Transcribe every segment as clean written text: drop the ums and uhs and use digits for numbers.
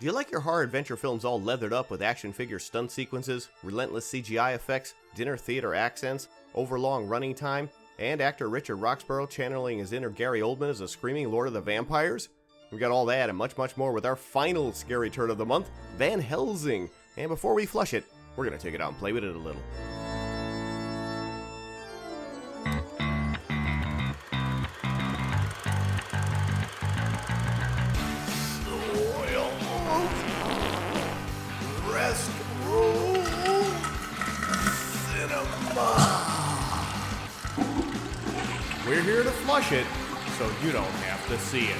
Do you like your horror adventure films all leathered up with action figure stunt sequences, relentless CGI effects, dinner theater accents, overlong running time, and actor Richard Roxburgh channeling his inner Gary Oldman as a screaming Lord of the Vampires? We got all that and much, much more with our final scary turd of the month, Van Helsing. And before we flush it, we're going to take it out and play with it a little. Restroom Cinema. We're here to flush it, so you don't have to see it.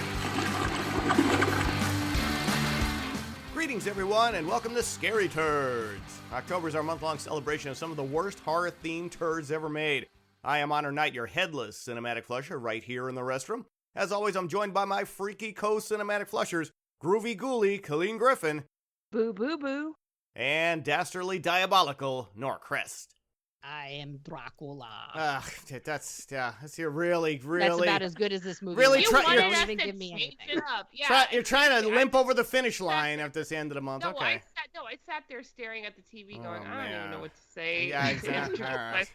Greetings, everyone, and welcome to Scary Turds. October is our month-long celebration of some of the worst horror-themed turds ever made. I am Honor Knight, your headless cinematic flusher, right here in the restroom. As always, I'm joined by my freaky co-cinematic flushers, Groovy Ghoulie, Colleen Griffin. Boo, boo, boo. And dastardly diabolical Norcrest. I am Dracula. That's you're really. That's about as good as this movie. Really, you wanted don't us even to give me change anything. it up. Yeah, you're trying to limp over the finish line at this end of the month. No, okay. I sat there staring at the TV, going, I don't man. even know what to say. Yeah, exactly. All right.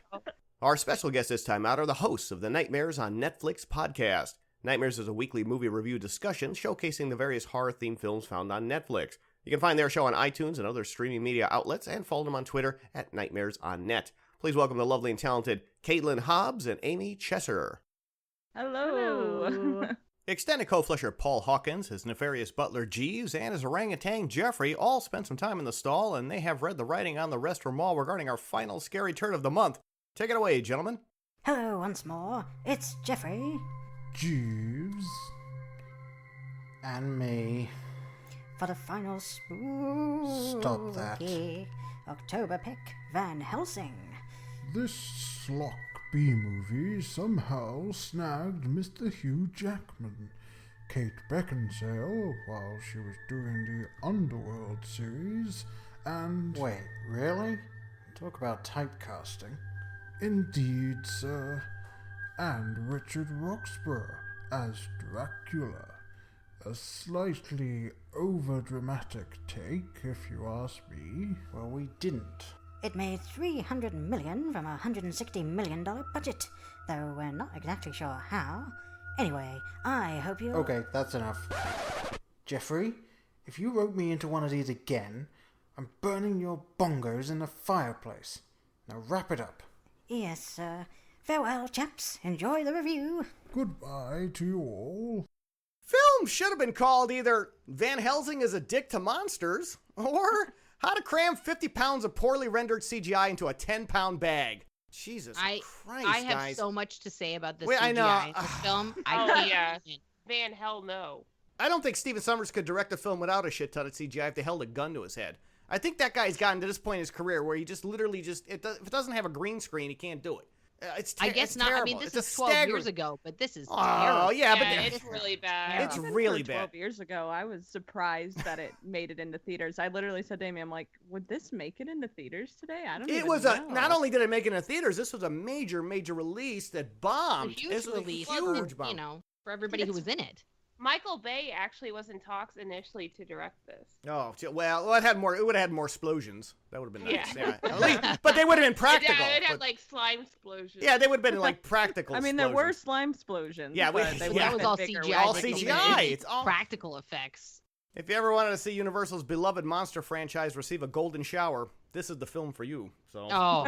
Our special guests this time out are the hosts of the Nightmares on Netflix podcast. Nightmares is a weekly movie review discussion showcasing the various horror-themed films found on Netflix. You can find their show on iTunes and other streaming media outlets, and follow them on Twitter at NightmaresOnNet. Please welcome the lovely and talented Caitlin Hobbs and Amy Chesser. Hello. Extended co-flusher Paul Hawkins, his nefarious butler Jeeves, and his orangutan Jeffrey all spent some time in the stall, and they have read the writing on the restroom wall regarding our final scary turd of the month. Take it away, gentlemen. Hello once more. It's Jeffrey. Jeeves. And me. For the final spooky Stop that. October pick, Van Helsing. This Slock B-movie somehow snagged Mr. Hugh Jackman, Kate Beckinsale, while she was doing the Underworld series, and... Wait, really? Talk about typecasting. Indeed, sir. And Richard Roxburgh as Dracula. A slightly over-dramatic take, if you ask me. Well, we didn't. It made $300 million from a $160 million budget, though we're not exactly sure how. Anyway, I hope you... Okay, that's enough. Jeffrey, if you rope me into one of these again, I'm burning your bongos in the fireplace. Now wrap it up. Yes, sir. Farewell, chaps. Enjoy the review. Goodbye to you all. Film should have been called either Van Helsing is a Dick to Monsters, or How to Cram 50 Pounds of Poorly Rendered CGI into a 10-pound Bag. Jesus Christ, I have guys. so much to say about this Wait, CGI I know. this film. Van hell no. I don't think Steven Sommers could direct a film without a shit ton of CGI if they held a gun to his head. I think that guy's gotten to this point in his career where he just literally if it doesn't have a green screen, he can't do it. I guess not. Terrible. I mean, this it's is 12 years ago, but this is terrible. Oh, yeah, but it's really bad. It's Even really for bad. 12 years ago, I was surprised that it made it into theaters. I literally said to Amy, I'm like, would this make it into theaters today? I don't It even was know. not only did it make it into theaters, this was a major release that bombed. A huge This was release, a huge bomb. you know, for everybody who was in it. Michael Bay actually was in talks initially to direct this. Oh, well, it would have had more explosions. That would have been nice. Yeah. Yeah. At least, but they would have been practical. It had but- like slime explosions. yeah, they would have been like practical. I mean, there were explosions. slime explosions. Yeah, but they yeah. would That have was been all bigger CGI. with All but the CGI. movie. It's all practical effects. If you ever wanted to see Universal's beloved monster franchise receive a golden shower, this is the film for you. So Oh,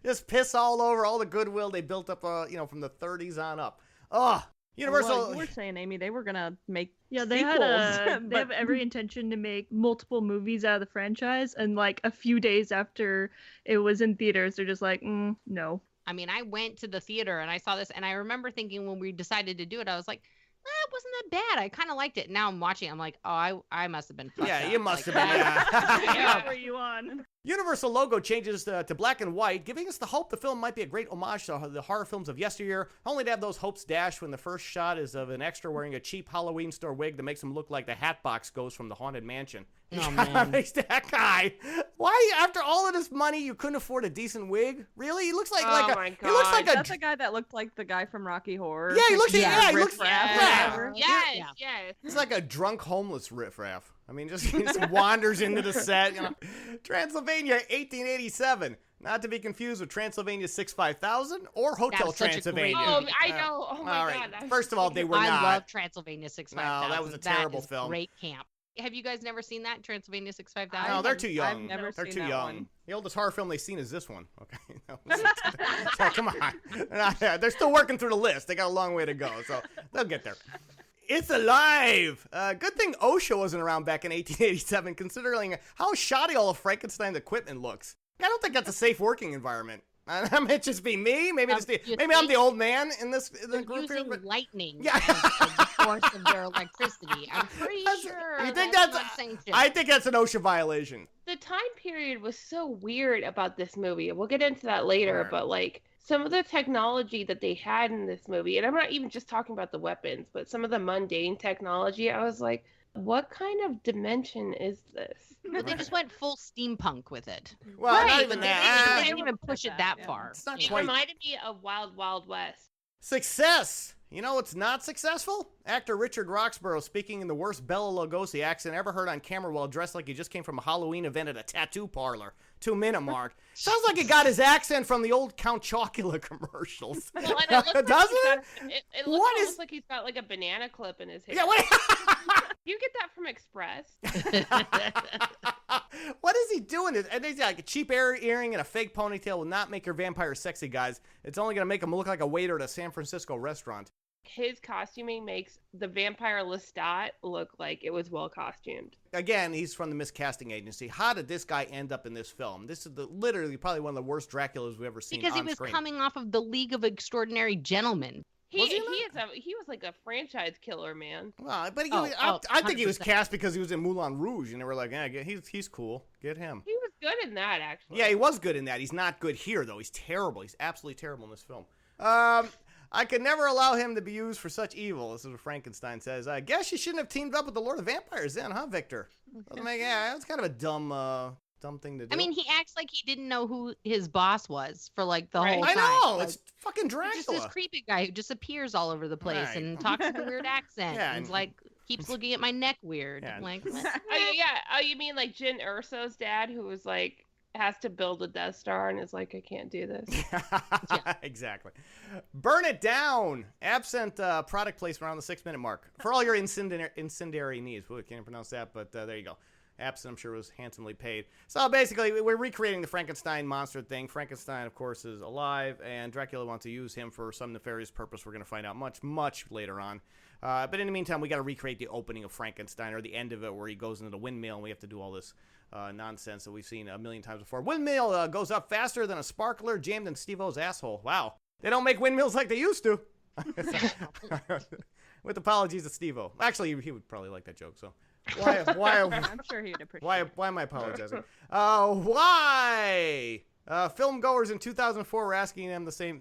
just piss all over all the goodwill they built up, from the 30s on up. Oh, Universal. Well, you were saying, Amy, they were gonna make Yeah, they sequels, they have every intention to make multiple movies out of the franchise, and like a few days after it was in theaters, they're just like, no. I mean, I went to the theater and I saw this, and I remember thinking when we decided to do it, I was like, it wasn't that bad. I kind of liked it. Now I'm watching, I'm like, oh, I must have been fucked Yeah, up. you must Like, have been. Yeah. What were you on? Universal logo changes to black and white, giving us the hope the film might be a great homage to the horror films of yesteryear, only to have those hopes dashed when the first shot is of an extra wearing a cheap Halloween store wig that makes him look like the Hatbox Ghost from the Haunted Mansion. Oh, man. That guy. Why, after all of this money, you couldn't afford a decent wig? Really? He looks like, Oh my he looks like God. That's the guy that looked like the guy from Rocky Horror. Yeah, he looks. Yeah. Yeah, he looks. Riff-raff or Yeah. whatever. Yes, Yeah. yes. He's like a drunk homeless riffraff. I mean, just he just wanders into the set. You know, Transylvania, 1887. Not to be confused with Transylvania 65000 or Hotel That's such a Transylvania. great Oh, I know. Oh my all right. God. First of all, they were I not. love Transylvania 65000. No, that was a terrible is film. Great camp. Have you guys never seen that, Transylvania 65000? No, they're too young. I've never They're seen too that young. one. The oldest horror film they've seen is this one. Okay, so come on. They're still working through the list. They got a long way to go, so they'll get there. It's alive! Good thing OSHA wasn't around back in 1887, considering how shoddy all of Frankenstein's equipment looks. I don't think that's a safe working environment. That might just be me. Maybe I'm the old man in the group here. Using But lightning Yeah. as the source of their electricity. I'm pretty sure. You think that's that's? not sanctioned. I think that's an OSHA violation. The time period was so weird about this movie. We'll get into that later, Alright. but like some of the technology that they had in this movie, and I'm not even just talking about the weapons, but some of the mundane technology, I was like, what kind of dimension is this? But they just went full steampunk with it. Well, Right, not but even They that. didn't even push it that far. It's not It quite. reminded me of Wild Wild West. Success. You know what's not successful? Actor Richard Roxburgh speaking in the worst Bela Lugosi accent ever heard on camera while dressed like he just came from a Halloween event at a tattoo parlor. 2-minute mark. Sounds like he got his accent from the old Count Chocula commercials. Well, and it looks like Doesn't he's it? got- it What looks is- almost like he's got like a banana clip in his hair. Yeah, wait. You get that from Express. What is he doing? And he's got like a cheap earring and a fake ponytail will not make your vampire sexy, guys. It's only going to make him look like a waiter at a San Francisco restaurant. His costuming makes the vampire Lestat look like it was well costumed. Again, he's from the miscasting agency. How did this guy end up in this film? This is literally probably one of the worst Draculas we've ever seen Because he on was screen. coming off of the League of Extraordinary Gentlemen. He Was he he was like a franchise killer, man. Well, but Oh, I think he was 100%. cast because he was in Moulin Rouge, and they were like, yeah, he's cool. Get him. He was good in that, actually. Yeah, he was good in that. He's not good here, though. He's terrible. He's absolutely terrible in this film. I could never allow him to be used for such evil. This is what Frankenstein says. I guess you shouldn't have teamed up with the Lord of Vampires then, huh, Victor? Yeah, it's kind of a dumb thing to do. I mean, he acts like he didn't know who his boss was for like the Right. whole I time. know. Like, It's fucking he's just Dracula. this creepy guy who just appears all over the place Right. and talks with a weird accent Yeah, and and- like keeps looking at my neck weird. Yeah. I'm like, Oh, yeah. Oh, you mean like Jyn Erso's dad, who was like has to build a Death Star and is like, I can't do this. Exactly. Burn it down. Absent product placement around the 6-minute mark. For all your incendiary needs. Well, I can't pronounce that, but there you go. Absent, I'm sure, was handsomely paid. So basically, we're recreating the Frankenstein monster thing. Frankenstein, of course, is alive, and Dracula wants to use him for some nefarious purpose we're going to find out much later on. But in the meantime, we got to recreate the opening of Frankenstein, or the end of it, where he goes into the windmill, and we have to do all this nonsense that we've seen a million times before. Windmill goes up faster than a sparkler jammed in Steve-O's asshole. Wow. They don't make windmills like they used to. With apologies to Steve-O. Actually, he would probably like that joke, so. Why I'm sure he'd appreciate why am I apologizing? Why? Film goers in 2004 were asking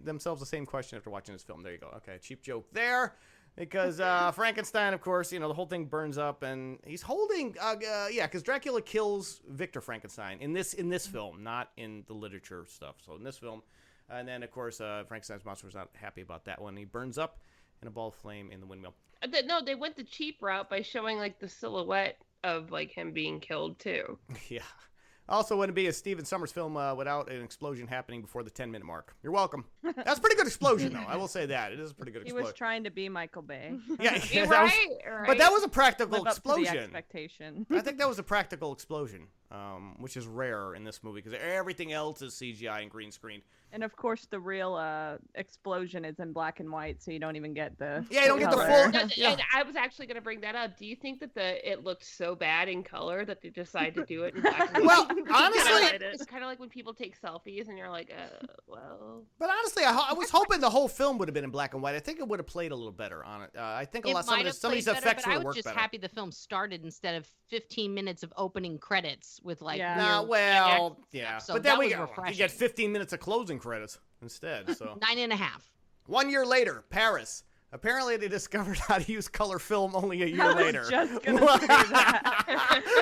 themselves the same question after watching this film. There you go. Okay, cheap joke there. Because Frankenstein, of course, the whole thing burns up, and he's holding, because Dracula kills Victor Frankenstein in this film, not in the literature stuff. So in this film, and then of course Frankenstein's monster was not happy about that one. He burns up in a ball of flame in the windmill. No, they went the cheap route by showing like the silhouette of like him being killed too. Yeah. Also, wouldn't be a Steven Sommers film without an explosion happening before the 10-minute mark. You're welcome. That's a pretty good explosion, though. I will say that. It is a pretty good He explosion. was trying to be Michael Bay. Yeah, You're that was- right. but that was a practical Live up to the explosion. expectation. I think that was a practical explosion, which is rare in this movie because everything else is CGI and green screen. And of course, the real explosion is in black and white, so you don't even get the. Yeah, you don't get the color. full- Yeah. And I was actually going to bring that up. Do you think that it looked so bad in color that they decided to do it in black and Well, white? honestly, It's kind of like when people take selfies and you're like, well. but honestly, I was hoping the whole film would have been in black and white. I think it would have played a little better on it. I think it some might of have some of these played better, effects but would I have was worked just better. happy the film started instead of 15 minutes of opening credits with like. Yeah. Nah, weird well, yeah. So but then that we was go. You refreshing. get 15 minutes of closing credits instead. So 9.5. 1 year later, Paris. Apparently, they discovered how to use color film only a year I later. was just gonna say that.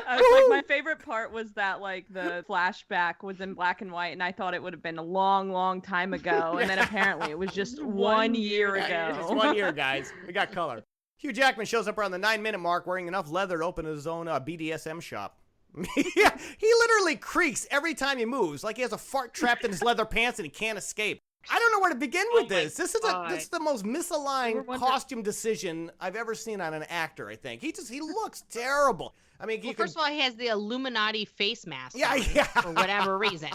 I was like, my favorite part was that like the flashback was in black and white, and I thought it would have been a long time ago, and then apparently it was just 1 year Yeah, ago. It's 1 year, guys. We got color. Hugh Jackman shows up around the 9-minute mark wearing enough leather to open his own BDSM shop. Yeah, he literally creaks every time he moves, like he has a fart trapped in his leather pants and he can't escape. I don't know where to begin with this. This is the most misaligned costume decision I've ever seen on an actor, I think. He looks terrible. I mean, first of all, he has the Illuminati face mask. Yeah. For whatever reason.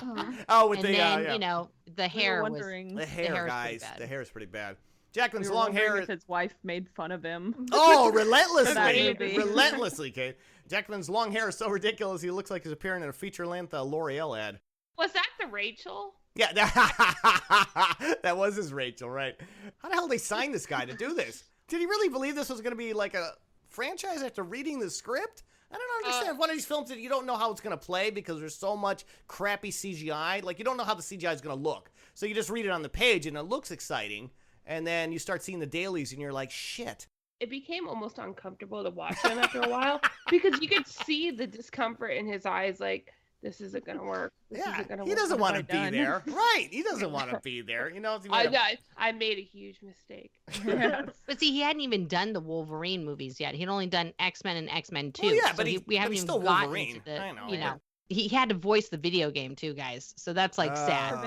You know, the hair was the hair, guys. The hair is pretty bad. Jackman's we long hair. If his wife made fun of him. Oh, relentlessly, Kate. Jackman's long hair is so ridiculous he looks like he's appearing in a feature-length L'Oreal ad. Was that the Rachel? Yeah, that was his Rachel, right? How the hell did they sign this guy to do this? Did he really believe this was going to be like a franchise after reading the script? I don't understand. One of these films that you don't know how it's going to play because there's so much crappy CGI. Like, you don't know how the CGI is going to look. So you just read it on the page and it looks exciting. And then you start seeing the dailies and you're like, shit. It became almost uncomfortable to watch him after a while because you could see the discomfort in his eyes, like, this isn't going to work. He doesn't want to be there. Right. He doesn't want to be there. You know, I made a huge mistake. But see, he hadn't even done the Wolverine movies yet. He'd only done X-Men and X-Men 2. Well, yeah, so but we haven't even still gotten Wolverine. into the, I know. you know. He had to voice the video game too, guys. So that's like sad.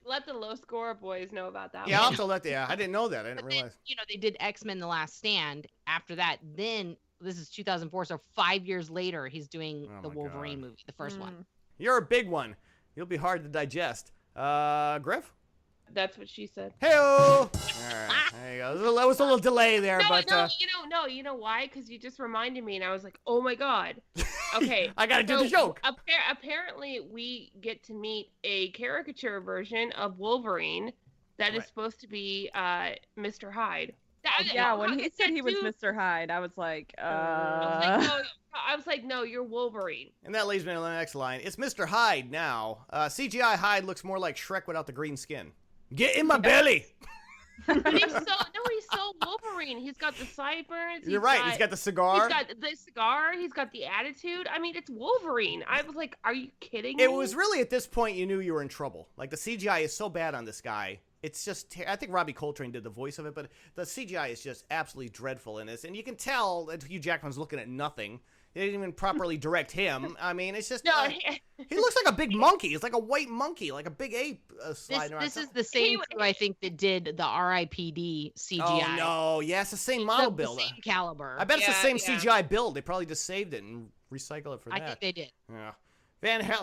Let the low score boys know about that. Yeah, I'll have to let I didn't know that. I didn't realize. You know, they did X-Men: The Last Stand. After that, then this is 2004, so 5 years later, he's doing the Wolverine movie, the first one. You're a big one. You'll be hard to digest. Griff? That's what she said. Hey-o! All right, there you go. There was a little delay there, you know why? Because you just reminded me, and I was like, oh my god. Okay. I gotta do the joke. Apparently, we get to meet a caricature version of Wolverine that is supposed to be Mr. Hyde. When he said he was Mr. Hyde, I was like, I was like, no, you're Wolverine. And that leads me to the next line. It's Mr. Hyde now. CGI Hyde looks more like Shrek without the green skin. Get in my belly! But he's so Wolverine. He's got the sideburns. You're right. He's got the cigar. He's got the cigar. He's got the attitude. I mean, it's Wolverine. I was like, are you kidding me? It was really at this point you knew you were in trouble. Like, the CGI is so bad on this guy. It's just, I think Robbie Coltrane did the voice of it, but the CGI is just absolutely dreadful in this. And you can tell that Hugh Jackman's looking at nothing. They didn't even properly direct him. I mean, it's just, he looks like a big monkey. It's like a white monkey, like a big ape sliding around. This is the same crew, I think, that did the RIPD CGI. Oh, no. Yeah, it's the same model build. The same caliber. I bet it's the same CGI build. They probably just saved it and recycled it for that. I think they did. Yeah.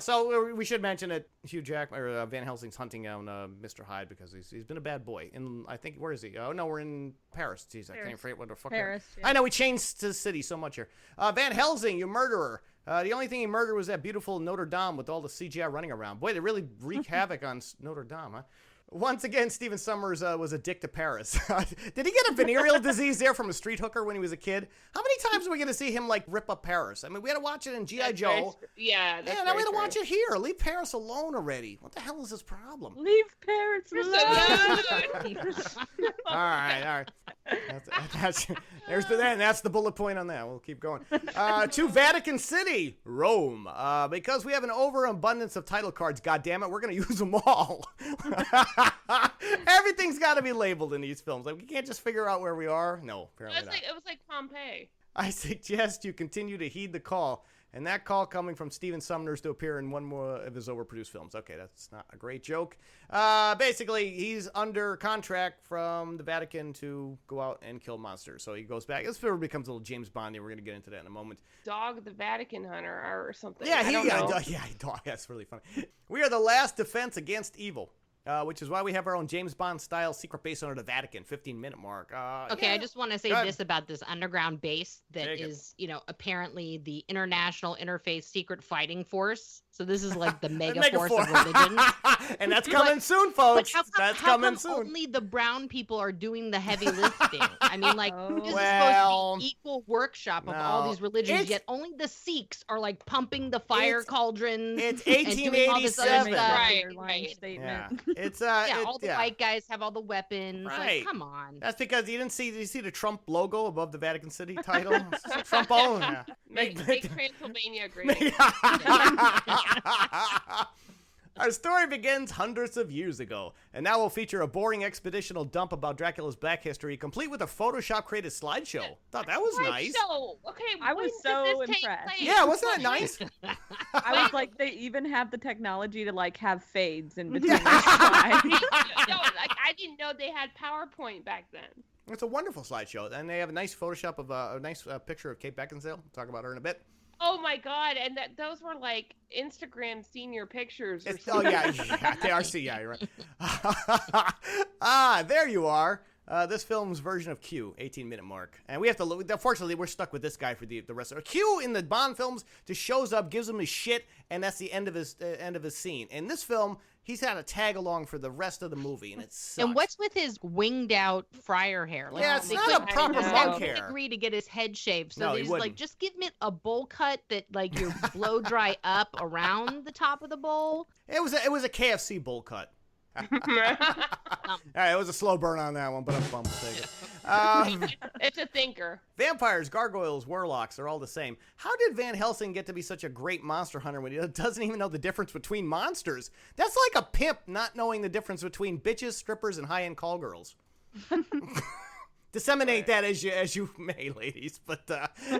So we should mention that Hugh Jackman or Van Helsing's hunting down Mr. Hyde because he's been a bad boy. I think, where is he? Oh no, we're in Paris. Jeez, I can't forget what the fuck. Paris. I know we changed to the city so much here. Van Helsing, you murderer. The only thing he murdered was that beautiful Notre Dame with all the CGI running around. Boy, they really wreak havoc on Notre Dame, huh? Once again, Stephen Summers was a dick to Paris. Did he get a venereal disease there from a street hooker when he was a kid? How many times are we going to see him, like, rip up Paris? I mean, we had to watch it in G.I. Joe. Now we had to watch it here. Leave Paris alone already. What the hell is his problem? Leave Paris alone. All right. That's the bullet point on that. We'll keep going. To Vatican City, Rome. Because we have an overabundance of title cards, goddammit, we're going to use them all. Everything's got to be labeled in these films. Like, we can't just figure out where we are. No, apparently not. It was like Pompeii. I suggest you continue to heed the call. And that call coming from Stephen Summers to appear in one more of his overproduced films. Okay, that's not a great joke. Basically, he's under contract from the Vatican to go out and kill monsters. So he goes back. This film becomes a little James Bondy. We're going to get into that in a moment. Dog the Vatican hunter or something. Yeah, dog. That's really funny. We are the last defense against evil. Which is why we have our own James Bond-style secret base under the Vatican, 15-minute mark. Okay, I just want to say this about this underground base that is, apparently the International Interfaith Secret Fighting Force. So this is like the mega force of religion. And that's coming soon, folks. That's coming soon. Only the brown people are doing the heavy lifting. I mean, like, this is supposed to be equal workshop of all these religions, yet only the Sikhs are like pumping the fire cauldrons. It's 1887. Right. Statement. Yeah. It's all the white guys have all the weapons. Right. Like, come on. That's because you did you see the Trump logo above the Vatican City title? It's Trump own. Make Transylvania great. Our story begins hundreds of years ago, and now will feature a boring expeditional dump about Dracula's back history, complete with a Photoshop-created slideshow. Thought that was nice. Okay, I was so impressed. Yeah, wasn't that nice? I was like, they even have the technology to like have fades in between. I didn't know they had PowerPoint back then. It's a wonderful slideshow, and they have a nice Photoshop of a nice picture of Kate Beckinsale. We'll talk about her in a bit. Oh my God! And those were like Instagram senior pictures. Oh yeah, they are. Yeah, you're right. There you are. This film's version of Q, 18-minute mark, and we have to look. Unfortunately, we're stuck with this guy for the rest of it. Q in the Bond films just shows up, gives him his shit, and that's the end of his scene. In this film, he's had a tag along for the rest of the movie, and it sucks. And what's with his winged out friar hair? Like, yeah, it's not a proper monk hair. Agree to get his head shaved, so no, he's like, just give me a bowl cut that like you blow dry up around the top of the bowl. It was a KFC bowl cut. All right, it was a slow burn on that one, but I'm bummed to take it. It's a thinker. Vampires, gargoyles, warlocks are all the same. How did Van Helsing get to be such a great monster hunter when he doesn't even know the difference between monsters? That's like a pimp not knowing the difference between bitches, strippers, and high-end call girls. Disseminate that as you may, ladies. But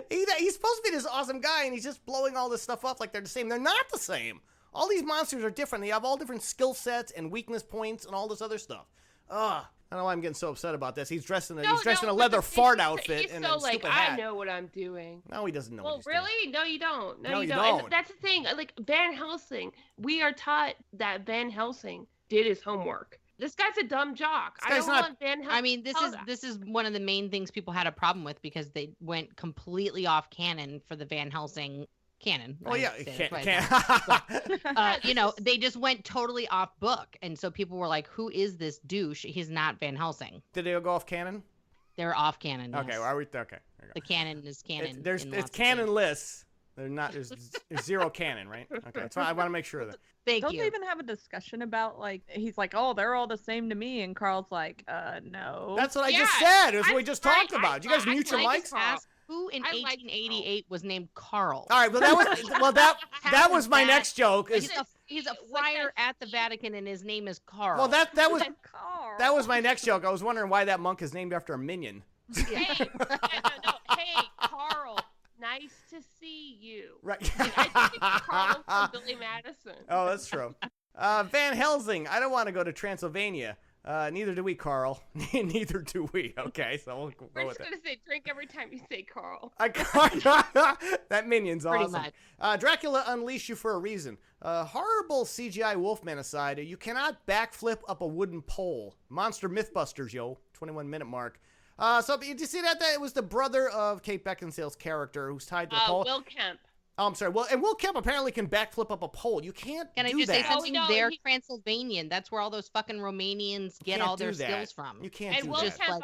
he's supposed to be this awesome guy, and he's just blowing all this stuff up like they're the same. They're not the same. All these monsters are different. They have all different skill sets and weakness points and all this other stuff. I don't know why I'm getting so upset about this. He's dressed in a leather fart outfit and a stupid hat. I know what I'm doing. No, he doesn't know what he's doing. Well, really? No, you don't. No, you don't. And that's the thing. Like Van Helsing, we are taught that Van Helsing did his homework. This guy's a dumb jock. I don't want Van Helsing. I mean, this is one of the main things people had a problem with because they went completely off canon for the Van Helsing canon. Well, yeah, they just went totally off book, and so people were like, "Who is this douche? He's not Van Helsing." Did they go off canon? They're off canon. Okay, yes. well, are we okay? The canon is canon. It's canonless. They're not. There's zero canon, right? Okay, that's why I want to make sure of that. Don't they even have a discussion about like he's like, oh, they're all the same to me, and Carl's like, no. That's what I just said. It's what we just talked about. You guys mute your mics. Who in 1888 was named Carl? All right, well that was my next joke. He's a friar at the Vatican, and his name is Carl. Well, that was my next joke. I was wondering why that monk is named after a minion. Hey, Carl. Nice to see you. Right. I think Carl from Billy Madison. Oh, that's true. Van Helsing. I don't want to go to Transylvania. Neither do we, Carl. Neither do we. Okay, so we'll go We're with just going to say drink every time you say Carl. That minion's awesome. Pretty much. Dracula unleashed you for a reason. Horrible CGI Wolfman aside, you cannot backflip up a wooden pole. Monster Mythbusters, yo. 21-minute mark. So did you see that? It was the brother of Kate Beckinsale's character who's tied to the pole. Will Kemp. Oh, I'm sorry. Well, and Will Kemp apparently can backflip up a pole. You can't Can I do just that. say something? They're Transylvanian. That's where all those fucking Romanians get all their skills from. You can't do Will that. Kemp,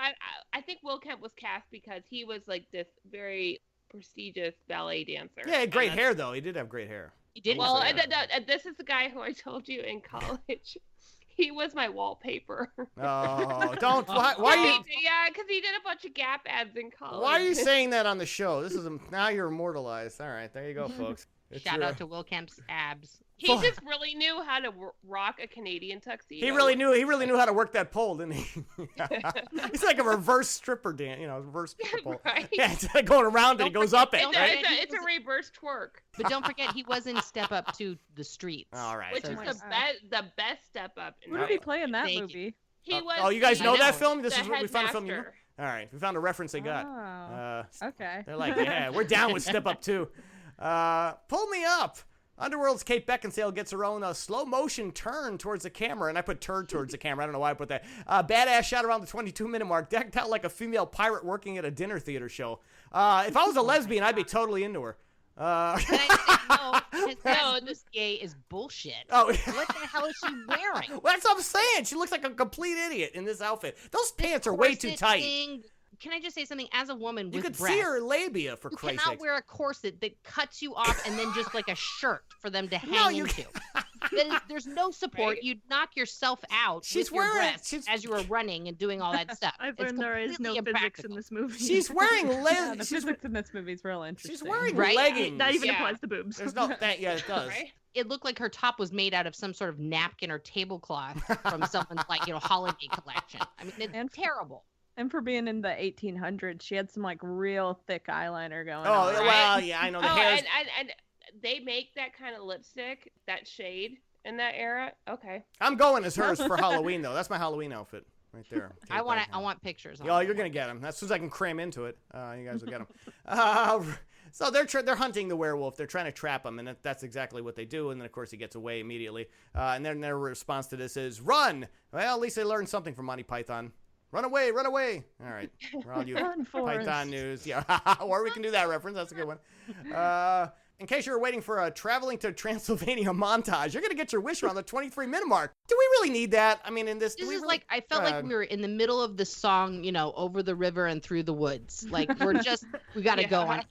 I think Will Kemp was cast because he was like this very prestigious ballet dancer. Yeah, he had great hair, though. He did have great hair. He did. Well, this is the guy who I told you in college. He was my wallpaper. Oh, don't. Why are you? Yeah, because he did a bunch of Gap ads in college. Why are you saying that on the show? Now you're immortalized. All right, there you go, folks. Shout out to Will Kemp's abs. He just really knew how to rock a Canadian tuxedo. He really knew how to work that pole, didn't he? He's like a reverse stripper dance, reverse stripper pole. Right. Yeah, instead of going around it, he goes up it. Right? It's a reverse twerk. But don't forget, he was in Step Up to the Streets. All right. Which is the best step up. Who did he play in that movie? He was. Oh, you guys know that film? This is what we found a film. Headmaster. All right, we found a reference they got. Oh, okay. They're like, yeah, we're down with Step Up too. Pull me up. Underworld's Kate Beckinsale gets her own slow motion turn towards the camera, and I put turd towards the camera. I don't know why I put that. Badass shot around the 22-minute mark, decked out like a female pirate working at a dinner theater show. If I was a lesbian, I'd be totally into her. This gay is bullshit. Oh, what the hell is she wearing? Well, that's what I'm saying. She looks like a complete idiot in this outfit. Those pants are way too tight. Can I just say something? As a woman with you could breasts, see her labia, for Christ's sake. You cannot wear a corset that cuts you off and then just like a shirt for them to hang into. There's no support. Right? You'd knock yourself out with your breasts as you were running and doing all that stuff. I've learned there is no physics in this movie. She's wearing the physics in this movie is real interesting. She's wearing leggings. That even applies to boobs. There's no. It does. Right? it looked like her top was made out of some sort of napkin or tablecloth from someone's holiday collection. I mean, it's terrible. And for being in the 1800s, she had some like real thick eyeliner going on. Oh, Right? well, yeah, I know the hair. And they make that kind of lipstick, that shade in that era. Okay. I'm going as hers for Halloween though. That's my Halloween outfit right there. I want pictures. Oh, you're gonna get them as soon as I can cram into it. You guys will get them. So they're hunting the werewolf. They're trying to trap him, and that's exactly what they do. And then of course he gets away immediately. And then their response to this is run. Well, at least they learned something from Monty Python. Run away, run away. All right. We're all you Python news. Yeah. Or we can do that reference. That's a good one. In case you were waiting for a traveling to Transylvania montage, you're going to get your wish around the 23-minute mark. Do we really need that? I mean, in this... This is really... like, I felt like we were in the middle of the song, over the river and through the woods. Like, we got to go on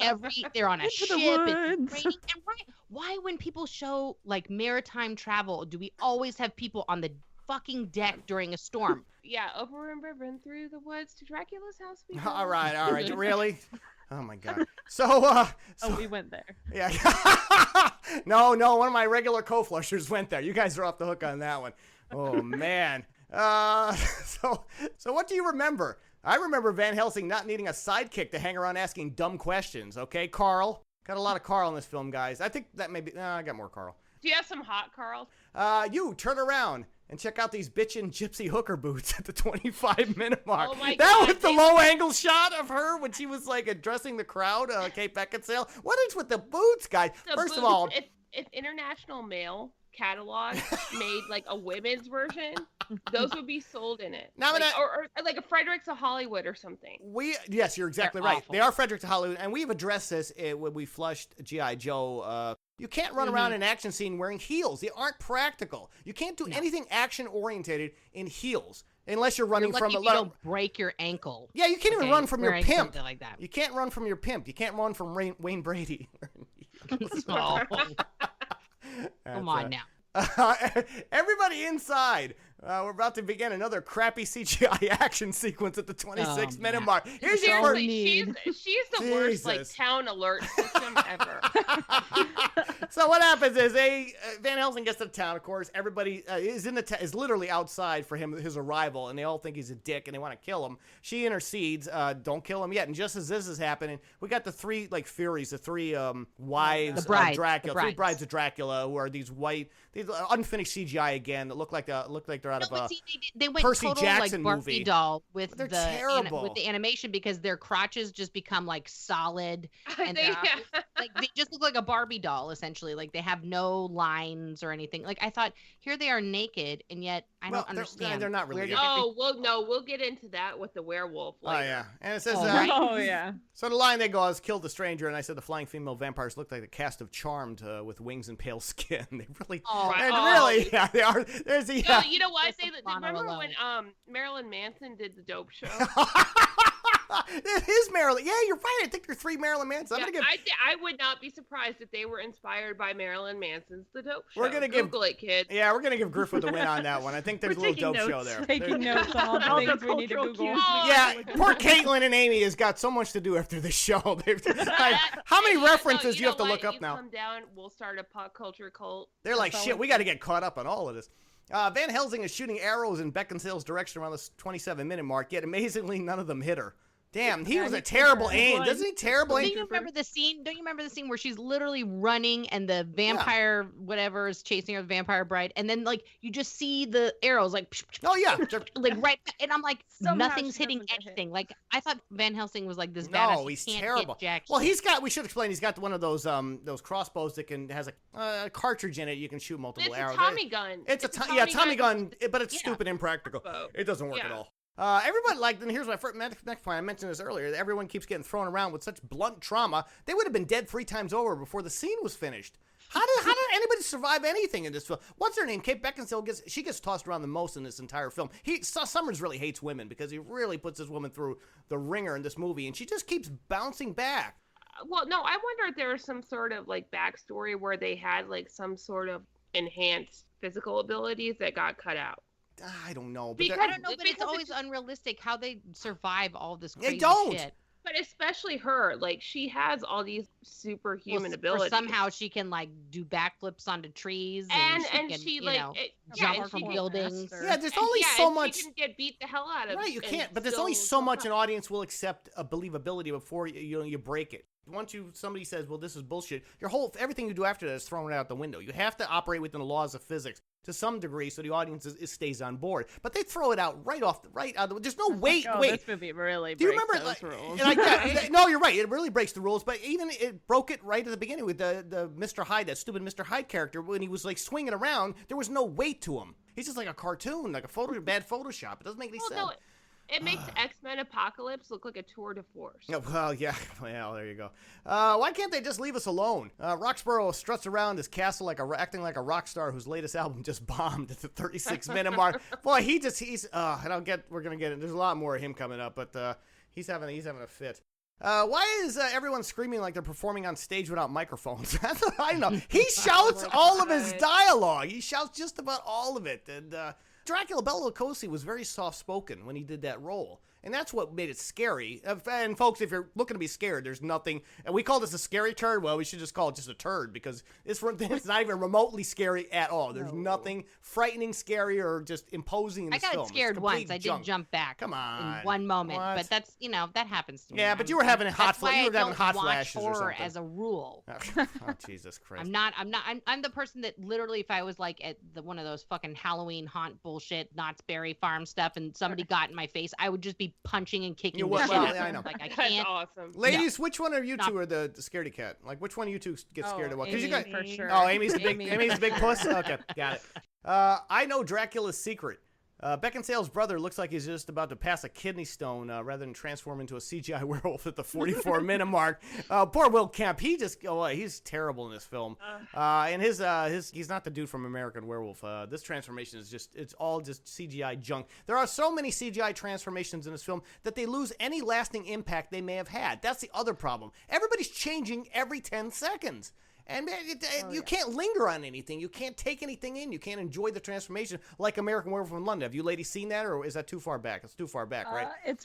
they're on a ship, it's raining. And why when people show, like, maritime travel, do we always have people on the fucking deck during a storm? Yeah, over and river and through the woods to Dracula's house. All right. Really? Oh my God. So we went there. Yeah. No, one of my regular co-flushers went there. You guys are off the hook on that one. Oh man. So what do you remember? I remember Van Helsing not needing a sidekick to hang around asking dumb questions. Okay, Carl. Got a lot of Carl in this film, guys. I think that maybe I got more Carl. Do you have some hot Carl? You turn around and check out these bitchin' gypsy hooker boots at the 25-minute mark. Oh my that God, was the low-angle shot of her when she was, like, addressing the crowd, Kate Beckinsale. What is with the boots, guys? First of all... If International Male catalog made, like, a women's version, those would be sold in it. Now, or like a Fredericks of Hollywood or something. Yes, you're exactly They're right. awful. They are Fredericks of Hollywood, and we've addressed this when we flushed G.I. Joe. You can't run around an action scene wearing heels. They aren't practical. You can't do anything action-orientated in heels unless you're running from a don't break your ankle. Yeah, you can't even run from your pimp. Something like that. You can't run from your pimp. You can't run from Wayne Brady. Oh. Come on now. Everybody inside. We're about to begin another crappy CGI action sequence at the 26-minute mark. Here's your first. She's the worst, like, town alert system ever. So what happens is Van Helsing gets to the town. Of course, everybody is literally outside for his arrival, and they all think he's a dick and they want to kill him. She intercedes, don't kill him yet. And just as this is happening, we got the three Furies, the three wives of Dracula, three brides of Dracula, who are these unfinished CGI again that look like they're out of they went Percy total, Jackson like, Barbie movie. Doll with They're the terrible. with the animation because their crotches just become like solid and like they just look like a Barbie doll essentially. Like they have no lines or anything. Like I thought, here they are naked, and yet I don't understand. They're not really. We'll get into that with the werewolf later. Oh yeah, and it says. Yeah. So the line they go is "killed the stranger," and I said the flying female vampires look like the cast of Charmed with wings and pale skin. They really, yeah, they are. There's the. No, you know what? Remember when Marilyn Manson did the Dope Show? It is Marilyn. Yeah, you're right. I think there are three Marilyn Mansons. I would not be surprised if they were inspired by Marilyn Manson's The Dope Show. We're gonna Google it, kids. Yeah, we're gonna give Griffith the win on that one. I think there's a little Dope Show there. Taking notes on all the things we need to Google. Yeah, poor Caitlin and Amy has got so much to do after this show. How many references do you have to look up now? Come down. We'll start a pop culture cult. They're like, shit, we got to get caught up on all of this. Van Helsing is shooting arrows in Beckinsale's direction around the 27-minute mark, yet amazingly none of them hit her. Damn, he was a terrible aim. Doesn't he terrible aim? Don't you remember the scene where she's literally running and the vampire whatever is chasing her, the vampire bride, and then like you just see the arrows like like right, and I'm like nothing's hitting anything. Like I thought Van Helsing was like this badass. No, he's terrible. Well, we should explain. He's got one of those crossbows that has a cartridge in it. You can shoot multiple arrows. It's a Tommy gun. It's a Tommy gun, but it's stupid impractical. It doesn't work at all. Everyone and here's my next point. I mentioned this earlier. Everyone keeps getting thrown around with such blunt trauma. They would have been dead 3 times over before the scene was finished. How did anybody survive anything in this film? What's her name? Kate Beckinsale gets tossed around the most in this entire film. Summers really hates women because he really puts this woman through the ringer in this movie, and she just keeps bouncing back. Well, no, I wonder if there was some sort of like backstory where they had like some sort of enhanced physical abilities that got cut out. I don't know. But it's always unrealistic how they survive all this crazy shit. But especially her, like she has all these superhuman abilities. Or somehow she can like do backflips onto trees, and she can, like jump from buildings. Yeah, there's only so much. She can get beat the hell out of. Right, you can't. But there's only so much an audience will accept a believability before you break it. Once somebody says, "Well, this is bullshit," everything you do after that is thrown out the window. You have to operate within the laws of physics to some degree, so the audience stays on board. But they throw it out right out. There's no wait. This movie really breaks those rules. No, you're right. It really breaks the rules. But even it broke it right at the beginning with the Mr. Hyde, that stupid Mr. Hyde character. When he was like swinging around, there was no weight to him. He's just like a cartoon, like a bad Photoshop. It doesn't make any sense. No, it makes X-Men Apocalypse look like a tour de force. Oh, well, yeah. Well, there you go. Why can't they just leave us alone? Roxburgh struts around his castle acting like a rock star whose latest album just bombed at the 36-minute mark. Boy, we're going to get it. There's a lot more of him coming up, but he's having a fit. Why is everyone screaming like they're performing on stage without microphones? That's what I know. He shouts all of his dialogue. He shouts just about all of it. And Dracula Bela Lugosi was very soft-spoken when he did that role. And that's what made it scary. And folks, if you're looking to be scared, there's nothing. And we call this a scary turd. Well, we should just call it just a turd because it's not even remotely scary at all. There's nothing frightening, scary, or just imposing in this film. I got scared once. I did jump back. Come on. In one moment. What? But that's, that happens to me. Yeah, but you were having hot flashes or horror something. As a rule. Oh, Jesus Christ. I'm the person that literally, if I was like at one of those fucking Halloween haunt bullshit, Knott's Berry Farm stuff, and somebody got in my face, I would just be punching and kicking the shit out of them. I know. Like, I can't. That's awesome. Ladies, which one of you two are the scaredy cat? Like, which one of you two get scared of what? Amy, you got for sure. Oh, Amy's the big puss? Okay, got it. I know Dracula's secret. Beckinsale's brother looks like he's just about to pass a kidney stone rather than transform into a CGI werewolf at the 44-minute mark. Poor Will Kemp. He's terrible in this film. And he's not the dude from American Werewolf. This transformation is it's all just CGI junk. There are so many CGI transformations in this film that they lose any lasting impact they may have had. That's the other problem. Everybody's changing every 10 seconds. And you can't linger on anything. You can't take anything in. You can't enjoy the transformation like American Werewolf in London. Have you ladies seen that, or is that too far back? It's too far back, right? It's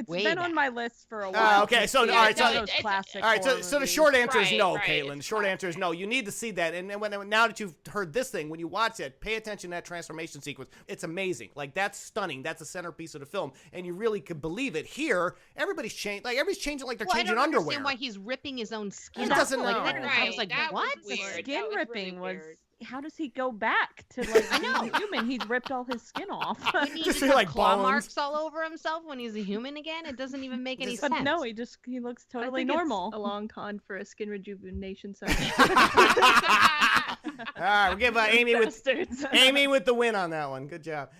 been on my list for a while. Okay, so all right, so the short answer is no, right, Caitlin. The short answer is no. You need to see that, and now that you've heard this thing, when you watch it, pay attention to that transformation sequence. It's amazing. Like, that's stunning. That's a centerpiece of the film, and you really could believe it. Here, everybody's changing. Like, everybody's changing like they're changing underwear. I don't understand why he's ripping his own skin. Doesn't know. I was like, what? Weird. Skin ripping really was. How does he go back to like being human? He's ripped all his skin off. He just like claw marks all over himself when he's a human again. It doesn't even make any sense. But no, he looks totally normal. It's a long con for a skin rejuvenation session. All right, we'll give Amy with the win on that one. Good job.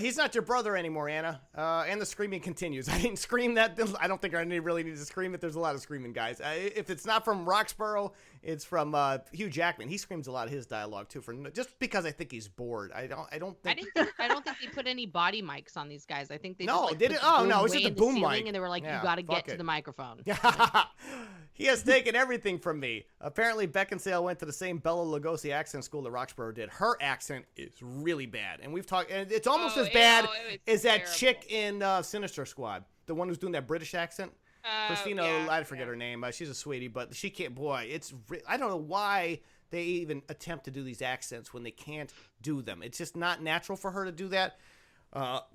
He's not your brother anymore, Anna. And the screaming continues. I didn't scream that. I don't think I really need to scream it. There's a lot of screaming, guys. If it's not from Roxburgh, it's from Hugh Jackman. He screams a lot of his dialogue too, just because I think he's bored. I don't think they put any body mics on these guys. I think they did it? Oh no, it's just a boom mic, and they were like, you got to get to the microphone. He has taken everything from me. Apparently, Beckinsale went to the same Bela Lugosi accent school that Roxburgh did. Her accent is really bad, and we've talked. And it's almost as bad as that chick in Sinister Squad, the one who's doing that British accent. Christina, I forget her name. She's a sweetie, but she can't. Boy, I don't know why they even attempt to do these accents when they can't do them. It's just not natural for her to do that.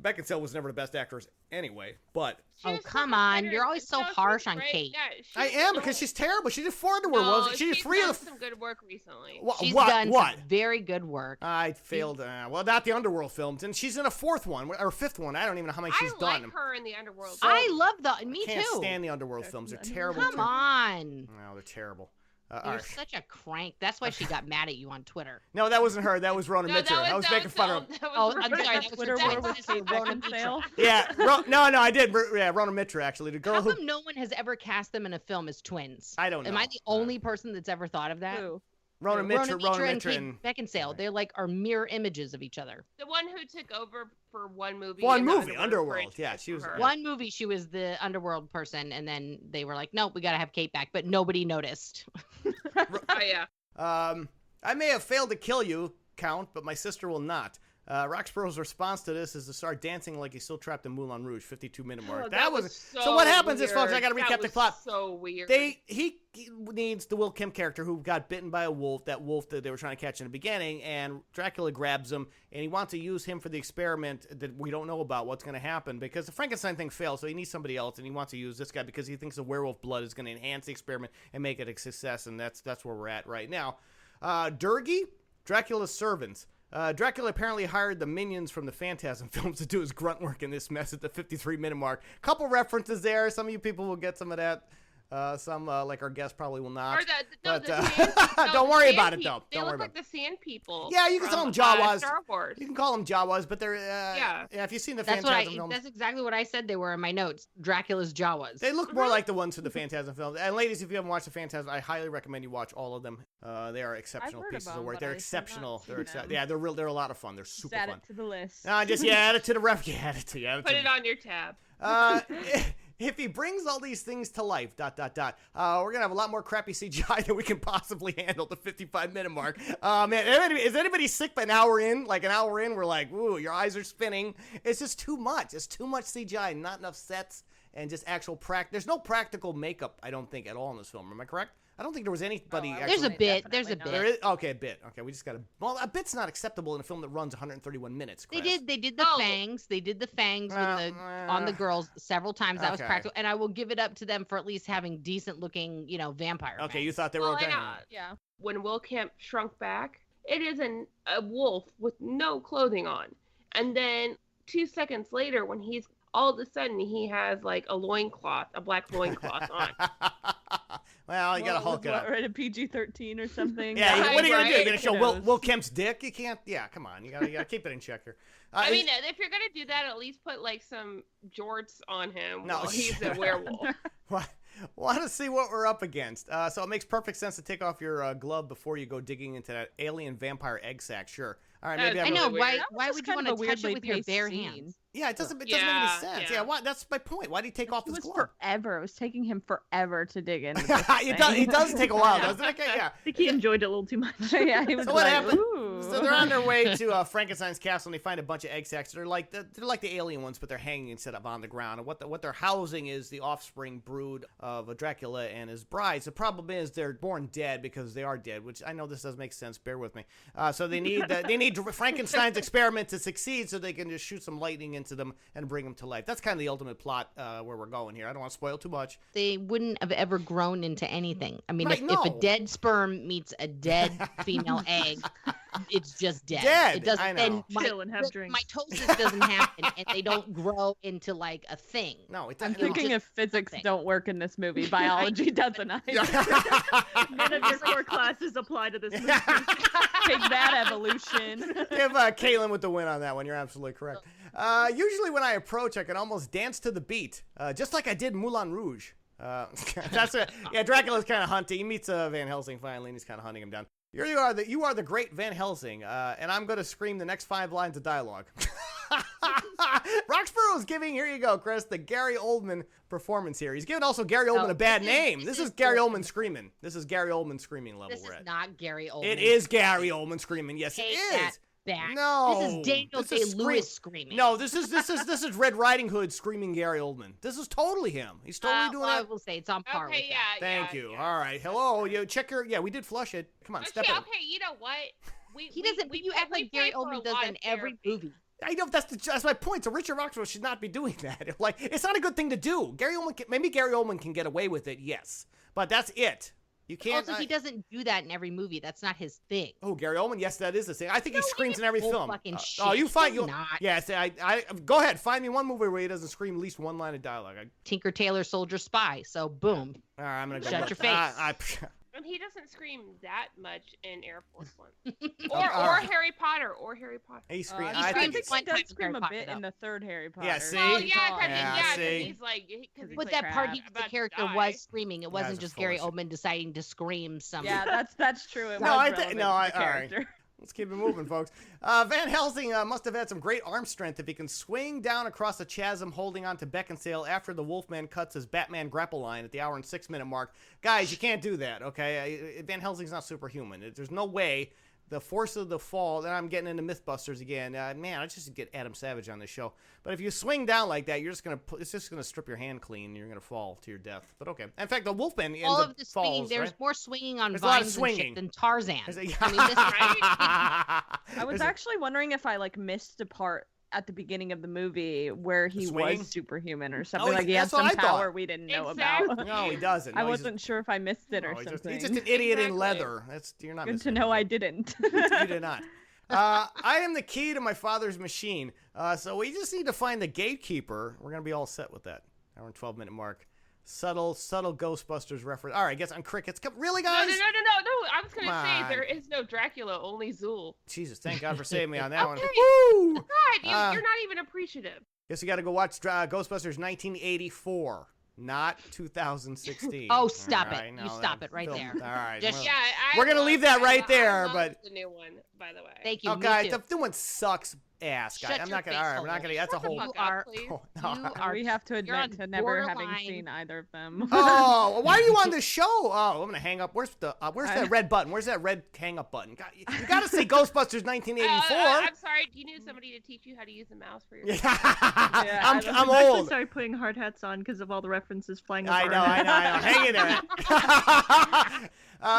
Beckinsale was never the best actress anyway, but... Oh, come on. You're always so harsh on Kate. Yeah, I am, because she's terrible. She did 4 Underworld. She did 3 of the... some good work recently. She's done some very good work. I failed. Well, not the Underworld films. And she's in a 4th one, or 5th one. I don't even know how many she's done. I like her in the Underworld. I love me too. I can't stand the Underworld films. They're terrible. Come on. No, they're terrible. You're such a crank. That's why she got mad at you on Twitter. No, that wasn't her. That was Rona Mitcher. I was making fun of her. Oh, I'm sorry. That was Twitter Rona Mitcher. Yeah. No, I did. Yeah, Rona Mitcher, actually. The girl How come no one has ever cast them in a film as twins? I don't know. Am I the only person that's ever thought of that? Who? Rona Mitcher and Kate Beckinsale. They're like are mirror images of each other. The one who took over for one movie. Underworld. Yeah, she was. One movie, she was the Underworld person, and then they were like, "Nope, we got to have Kate back," but nobody noticed. Oh yeah. I may have failed to kill you, Count, but my sister will not. Roxburgh's response to this is to start dancing like he's still trapped in Moulin Rouge, 52-minute mark. Oh, that was so what happens is, folks, I got to recap the plot. So weird. He needs the Will Kemp character who got bitten by a wolf, that wolf that they were trying to catch in the beginning, and Dracula grabs him, and he wants to use him for the experiment that we don't know about what's going to happen, because the Frankenstein thing failed, so he needs somebody else, and he wants to use this guy because he thinks the werewolf blood is going to enhance the experiment and make it a success, and that's where we're at right now. Durgi, Dracula's servants. Dracula apparently hired the minions from the Phantasm films to do his grunt work in this mess at the 53-minute mark. Couple references there. Some of you people will get some of that. Some, like our guest, probably will not. Don't worry about it, though. They look like the Sand People. Yeah, you can call them Jawas. Star Wars. You can call them Jawas, but they're yeah. If you've seen the Phantasm films, that's exactly what I said. They were in my notes. Dracula's Jawas. They look more like the ones from the Phantasm films. And ladies, if you haven't watched the Phantasm, I highly recommend you watch all of them. They are exceptional pieces of work. They're exceptional. They're real. They're a lot of fun. They're super fun. Add it to the list. Just add it to the ref. Add it to. Put it on your tab. If he brings all these things to life, we're going to have a lot more crappy CGI than we can possibly handle at the 55-minute mark. Man, is anybody sick by an hour in? Like an hour in, we're like, ooh, your eyes are spinning. It's just too much. It's too much CGI, not enough sets, and just actual There's no practical makeup, I don't think, at all in this film. Am I correct? I don't think there was anybody. There's a bit. There's a bit. There is? Okay, a bit. Okay, we just got to. Well, a bit's not acceptable in a film that runs 131 minutes. Chris. They did the fangs. They did the fangs on the girls several times. That was practical, and I will give it up to them for at least having decent looking, vampire. Okay, fangs. you thought they were okay. Yeah. When Will Kemp shrunk back, it is a wolf with no clothing on, and then 2 seconds later, when he's all of a sudden he has like a loincloth, a black loincloth on. Well, you gotta hulk it up. Rated PG-13 or something. Yeah, what are you gonna do? You're gonna show Will Kemp's dick? You can't. Yeah, come on. You gotta keep it in check here. I mean, if you're gonna do that, at least put like some jorts on him while he's a werewolf. Want to see what we're up against. So it makes perfect sense to take off your glove before you go digging into that alien vampire egg sack. Sure. All right, maybe I know. Why would you want to touch it with your bare hands? Yeah, it doesn't make any sense. Yeah, that's my point. Why did he take off his glove? Forever. It was taking him forever to dig in. It does take a while, doesn't it? Yeah. I think he enjoyed it a little too much. Yeah, he was so what happened? So they're on their way to Frankenstein's castle, and they find a bunch of egg sacks. They're like the alien ones, but they're hanging instead of on the ground. And what they're housing is the offspring brood of Dracula and his brides. The problem is they're born dead because they are dead, which I know this does make sense. Bear with me. So they need Frankenstein's experiment to succeed, so they can just shoot some lightning into them and bring them to life. That's kind of the ultimate plot where we're going here. I don't want to spoil too much. They wouldn't have ever grown into anything. I mean, if a dead sperm meets a dead female egg, it's just dead. It doesn't. I know. Chill and have drinks. Mitosis doesn't happen, and they don't grow into like a thing. No, I'm thinking if physics don't work in this movie, biology doesn't either. None of your core classes apply to this movie. Take that, evolution. Give Caitlin with the win on that one. You're absolutely correct. Usually when I approach, I can almost dance to the beat, just like I did Moulin Rouge. That's it. Yeah, Dracula's kind of hunting. He meets Van Helsing finally, and he's kind of hunting him down. Here you are the great Van Helsing, and I'm going to scream the next 5 lines of dialogue. Roxburgh is giving, here you go, Chris, the Gary Oldman performance here. He's giving also Gary Oldman a bad name. This is Gary Oldman screaming. This is Gary Oldman screaming level we're at. This is not Gary Oldman. It is Gary Oldman screaming. Yes, it is. Back. No, this is Daniel Day-Lewis screaming. No, this is Red Riding Hood screaming Gary Oldman. This is totally him. He's totally doing it. I will say it's on par with that. Thank you. All right, hello. You check your. Yeah, we did flush it. Come on, step in. Okay, you know what? He doesn't. You act like Gary Oldman does in every movie. I know that's my point. So Richard Roxburgh should not be doing that. Like, it's not a good thing to do. Maybe Gary Oldman can get away with it, yes, but that's it. You can't. Also, he doesn't do that in every movie. That's not his thing. Oh, Gary Oldman, yes, that is his thing. I think he screams in every film. Shit. Oh, you find you. Not. Yes, I go ahead. Find me one movie where he doesn't scream at least one line of dialogue. Tinker Tailor Soldier Spy. So boom. All right, I'm gonna go. Shut your face. And he doesn't scream that much in Air Force One, or Harry Potter, He screams. I think he does scream a bit in the third Harry Potter. Yeah, see. Well, because he's like, but that part, the character was screaming. It wasn't just Gary Oldman deciding to scream something. Yeah, that's true. It all right. Let's keep it moving, folks. Van Helsing must have had some great arm strength if he can swing down across a chasm holding on to Beckinsale after the Wolfman cuts his Batman grapple line at the hour and 6 minute mark. Guys, you can't do that, okay? Van Helsing's not superhuman. There's no way the force of the fall, then I'm getting into Mythbusters again. Man, I just get Adam Savage on this show. But if you swing down like that, it's just gonna strip your hand clean, and you're gonna fall to your death. But okay. In fact, the Wolfman ends All up of the falls, swinging. There's right? more swinging on There's a lot of vines and swinging. shit than Tarzan. I I mean, this is I was actually wondering if I like missed a part at the beginning of the movie where he swinging? was superhuman or something. Like he had that's what some I thought. power we didn't know Exactly. about. No, he doesn't. I No, wasn't sure if I missed it or he's something. just an idiot in Exactly. leather. You're not Good missing to know I anything. didn't. You did not. I am the key to my father's machine. So we just need to find the gatekeeper. We're going to be all set with that. Hour and 12-minute mark. Subtle Ghostbusters reference. All right, guess on crickets. Really, guys? No. I was going to Come say on. there is no Dracula, only Zool. Jesus, thank God for saving me on that one. Okay. Woo! God, you're not even appreciative. Guess you got to go watch Ghostbusters 1984, not 2016. Oh, stop All it. right, You no, stop that it right film- there. All right. Just- well, Yeah, We're gonna leave that right there, I but- love the new one, by the way. Thank you. okay, Me too. the new one sucks ass, guys. Shut I'm your not gonna. face All right, we're not hole. gonna. That's a Shut the whole. fuck You up, are- please. Oh, no. You are. We have to you're on admit to never having borderline. seen either of them. Oh, why are you on the show? Oh, I'm gonna hang up. Where's that red button? Where's that red hang up button? You gotta see Ghostbusters 1984. I'm sorry. Do you need somebody to teach you how to use the mouse for your? I'm I've I'm actually old. started putting hard hats on because of all the references flying over I our know. heads. Hang in there.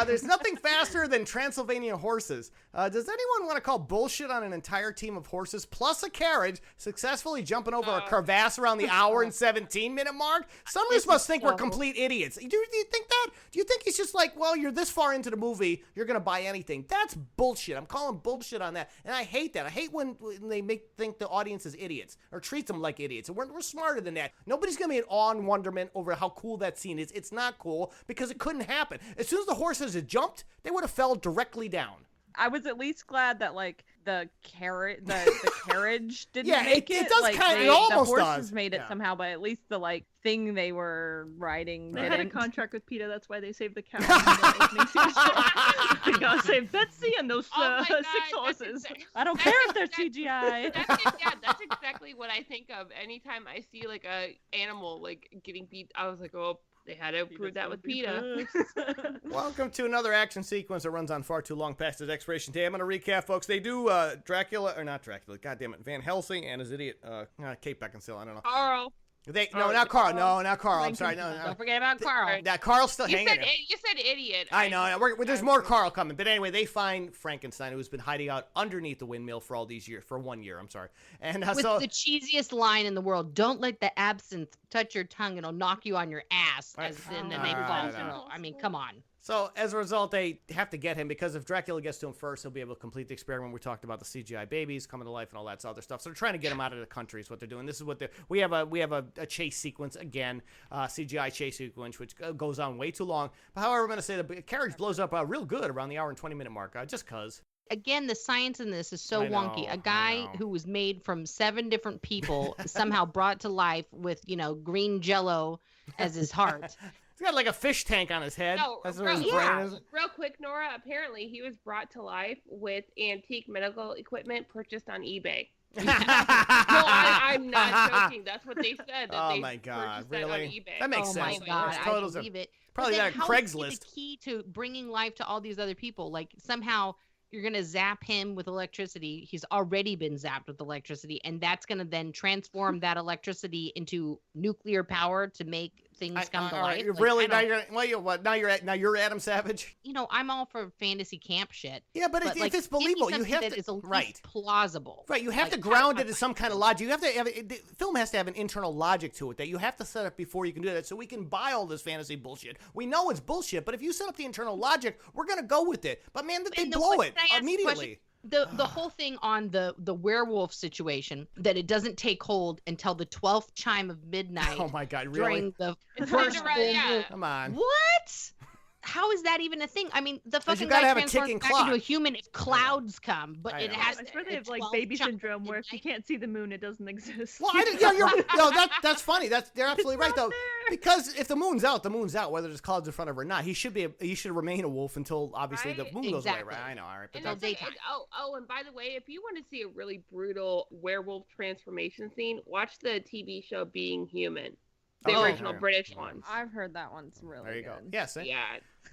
There's nothing faster than Transylvania horses. Does anyone want to call bullshit on an entire team of horses plus a carriage successfully jumping over a crevasse around the hour and 17-minute mark? Some of us must think we're complete idiots. Do you think that? Do you think he's just like, well, you're this far into the movie, you're going to buy anything? That's bullshit. I'm calling bullshit on that. And I hate that. I hate when they think the audience is idiots or treats them like idiots. And we're smarter than that. Nobody's going to be in awe and wonderment over how cool that scene is. It's not cool because it couldn't happen. As soon as the horses had jumped, they would have fell directly down. I was at least glad that like the carriage didn't Yeah, make it does like, kind of. they- It almost the horses does. made it Yeah. somehow, but at least the like thing they were riding They had a didn't. contract with PETA, that's why they saved the cow. in the opening sequence. They gotta save Betsy and those Oh my God, 6 horses. I don't care if they're CGI. That's exactly what I think of anytime I see like a animal like getting beat. I was like, oh, they had to prove that with PETA. Welcome to another action sequence that runs on far too long past its expiration date. I'm going to recap, folks. They do Dracula, or not Dracula, goddammit, Van Helsing and his idiot, Kate Beckinsale, I don't know. Carl. Not Carl. No, not Carl. I'm sorry. No. Don't forget about Carl. Yeah, Carl's still You hanging said, there. you said idiot. I know. There's more Carl coming. But anyway, they find Frankenstein, who's been hiding out underneath the windmill for all these years, for 1 year, I'm sorry. And With so... the cheesiest line in the world, don't let the absinthe touch your tongue, it'll knock you on your ass. Right. And then they Right, fall. right, down. right. I mean, come on. So, as a result, they have to get him because if Dracula gets to him first, he'll be able to complete the experiment. We talked about the CGI babies coming to life and all that other stuff. So they're trying to get him out of the country is what they're doing. This is what we have a chase sequence again, CGI chase sequence, which goes on way too long. But however, I'm going to say the carriage blows up real good around the hour and 20-minute mark, just because. Again, the science in this is so I know, wonky. I A guy know. who was made from 7 different people somehow brought to life with, green jello as his heart. He's got like a fish tank on his head. No, That's bro, where his yeah. brain is. Real quick, Nora, apparently he was brought to life with antique medical equipment purchased on eBay. No, I'm not joking. That's what they said. That Oh they my God, purchased that on really? eBay. That makes Oh sense. my God, Those I totals are believe it. probably But not then how is he Craigslist. the key to bringing life to all these other people? Like somehow you're gonna zap him with electricity. He's already been zapped with electricity, and that's gonna then transform that electricity into nuclear power to make things come to all right, life. Like, really? I Now don't- you're you're Adam Savage. I'm all for fantasy camp shit. Yeah, but if it's believable, you have that to is at least right. plausible. Right, you have Like, to ground it in some kind of logic. You have to have the film has to have an internal logic to it that you have to set up before you can do that. So we can buy all this fantasy bullshit. We know it's bullshit, but if you set up the internal logic, we're gonna go with it. But man, they And blow can it I ask a immediately. question? The whole thing on the werewolf situation, that it doesn't take hold until the 12th chime of midnight Oh my God, really? during the It's first hard to full run, yeah. moon. Come on. What? How is that even a thing? I mean, the 'Cause you fucking gotta guy have a transforms ticking back clock. into a human if clouds come, but I it know. has I swear they a have like 12 baby chime syndrome where if you midnight. can't see the moon, it doesn't exist. Well, that's funny. They're absolutely right though. Because if the moon's out, the moon's out, whether there's clouds in front of it or not. He should remain a wolf until obviously the Right? moon goes away. Exactly. Right? I know. All right, but And Until it's like, daytime. and by the way, if you want to see a really brutal werewolf transformation scene, watch the TV show Being Human. The Oh, original okay. British ones. I've heard that one's really There you go. good. Yes. Yeah, Yeah.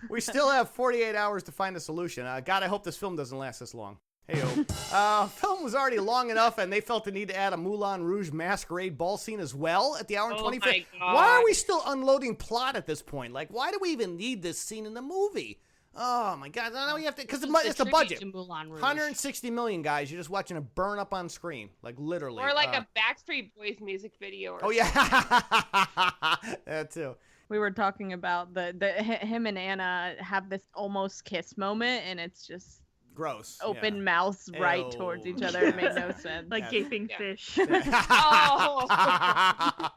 we still have 48 hours to find a solution. God, I hope this film doesn't last this long. Hey-o. Film was already long enough, and they felt the need to add a Moulin Rouge masquerade ball scene as well at the hour and Oh 25. my God. Why are we still unloading plot at this point? Like, why do we even need this scene in the movie? Oh my God! I know you have to, because it's the budget. 160 million, guys. You're just watching it burn up on screen, like literally. Or like a Backstreet Boys music video. Or Oh yeah, that too. We were talking about him and Anna have this almost kiss moment, and it's just Gross. open mouths right Ew. towards each other. It made no sense. Like Yeah. gaping Yeah. fish. Oh.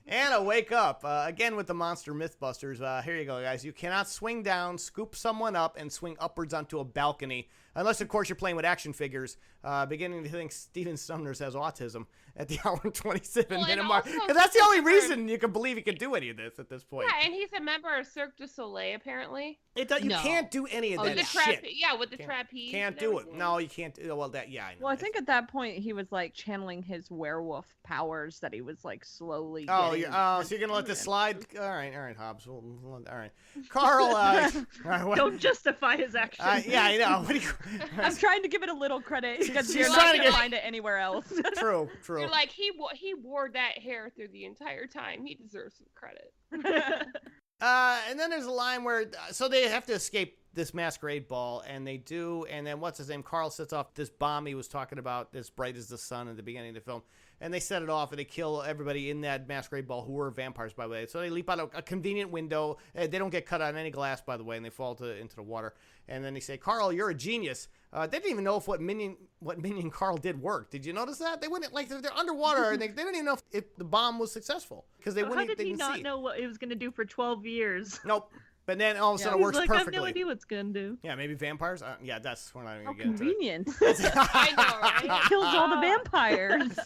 Anna, wake up. Again with the Monster Mythbusters. Here you go, guys. You cannot swing down, scoop someone up, and swing upwards onto a balcony. Unless, of course, you're playing with action figures. Beginning to think Steven Sumners has autism at the hour and 27-minute mark. also Because that's the only Christopher- reason you can believe he can do any of this at this point. Yeah, and he's a member of Cirque du Soleil, apparently. You No. can't do any of Oh, that The shit. with the Can't- trapeze. Can't and do it. everything. No, you can't. Well, that, yeah, I know. Well, I think at that point he was like channeling his werewolf powers that he was like slowly. Oh, getting so you're gonna let this into. slide? All right, Hobbs. All right, Carl. All right, what? Don't justify his actions. Yeah, I know. What do you? I'm trying to give it a little credit because she's you're trying not to gonna get- find it anywhere else. True. You're like, he wore that hair through the entire time. He deserves some credit. And then there's a line where, so they have to escape this masquerade ball, and they do, and then what's his name? Carl sets off this bomb he was talking about, as bright as the sun at the beginning of the film, and they set it off, and they kill everybody in that masquerade ball who were vampires, by the way. So they leap out a convenient window. They don't get cut on any glass, by the way, and they fall into the water. And then they say, Carl, you're a genius. They didn't even know if what minion Carl did worked. Did you notice that? They wouldn't, like, they're underwater, and they didn't even know if the bomb was successful, because they How wouldn't. did They he didn't not see. know what it was going to do for 12 years? Nope. But then all of a sudden it He's works like, I have perfectly. no idea what's going to do. Yeah, maybe vampires. Yeah, that's we're not even How gonna get into it. convenient. I know, right? Kills all the vampires.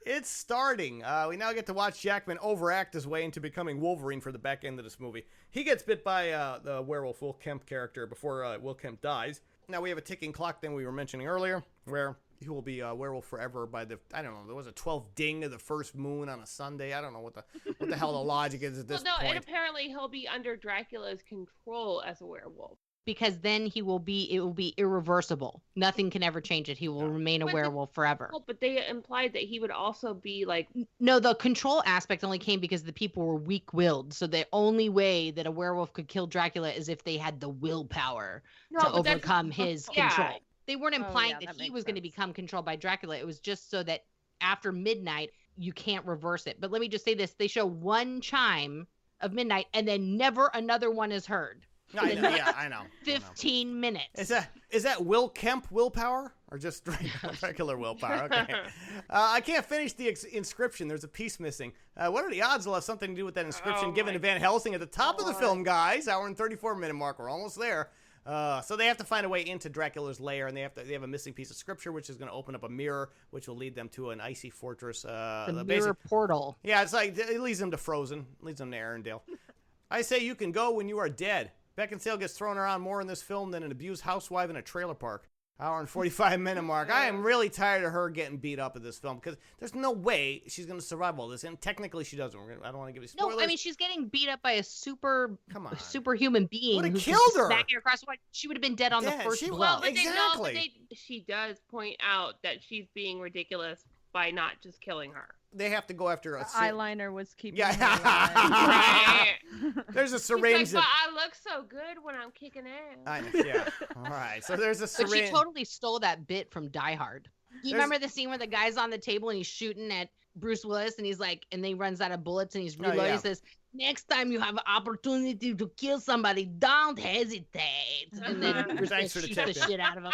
It's starting. We now get to watch Jackman overact his way into becoming Wolverine for the back end of this movie. He gets bit by the werewolf Will Kemp character before Will Kemp dies. Now we have a ticking clock that we were mentioning earlier, where he will be a werewolf forever by the, I don't know, there was a 12th ding of the first moon on a Sunday. I don't know what the hell the logic is at this Well, no, and point. apparently he'll be under Dracula's control as a werewolf. Because then it will be irreversible. Nothing can ever change it. He will remain a But werewolf forever. Well, but they implied that he would also be like, No, the control aspect only came because the people were weak-willed. So the only way that a werewolf could kill Dracula is if they had the willpower no, to but that's- overcome his yeah. control. They weren't Oh, implying yeah, that that he makes was going to sense. become controlled by Dracula. It was just so that after midnight, you can't reverse it. But let me just say this. They show one chime of midnight, and then never another one is heard. I know, yeah, I know. 15 minutes. Is that Will Kemp willpower or just regular willpower? Okay. I can't finish the inscription. There's a piece missing. What are the odds it'll have something to do with that inscription Oh given my to Van Helsing at the top of the God. film, guys? Hour and 34-minute mark. We're almost there. So they have to find a way into Dracula's lair, and they have a missing piece of scripture, which is going to open up a mirror, which will lead them to an icy fortress. The mirror portal. Yeah, it's like it leads them to Frozen, leads them to Arendelle. I say you can go when you are dead. Beckinsale gets thrown around more in this film than an abused housewife in a trailer park. Hour and 45-minute mark. I am really tired of her getting beat up in this film because there's no way she's going to survive all this. And technically she doesn't. I don't want to give you spoilers. No, I mean, she's getting beat up by a Come on. superhuman being. Would've who's killed just her. smacking her across the way. She would have been dead on Dead. the first She blow. will. but Exactly. she does point out that she's being ridiculous by not just killing her. They have to go after a Eyeliner was keeping. Yeah. her alive. Right. There's a He's syringe. like, but I look so good when I'm kicking ass. I know, yeah. All right. So there's a But syringe. she totally stole that bit from Die Hard. You remember the scene where the guy's on the table and he's shooting at Bruce Willis and he's like, and then he runs out of bullets and he's Oh, reloading. yeah. He says, next time you have an opportunity to kill somebody, don't hesitate. And then Bruce Thanks Willis for the shoots tip, the yeah. shit out of him.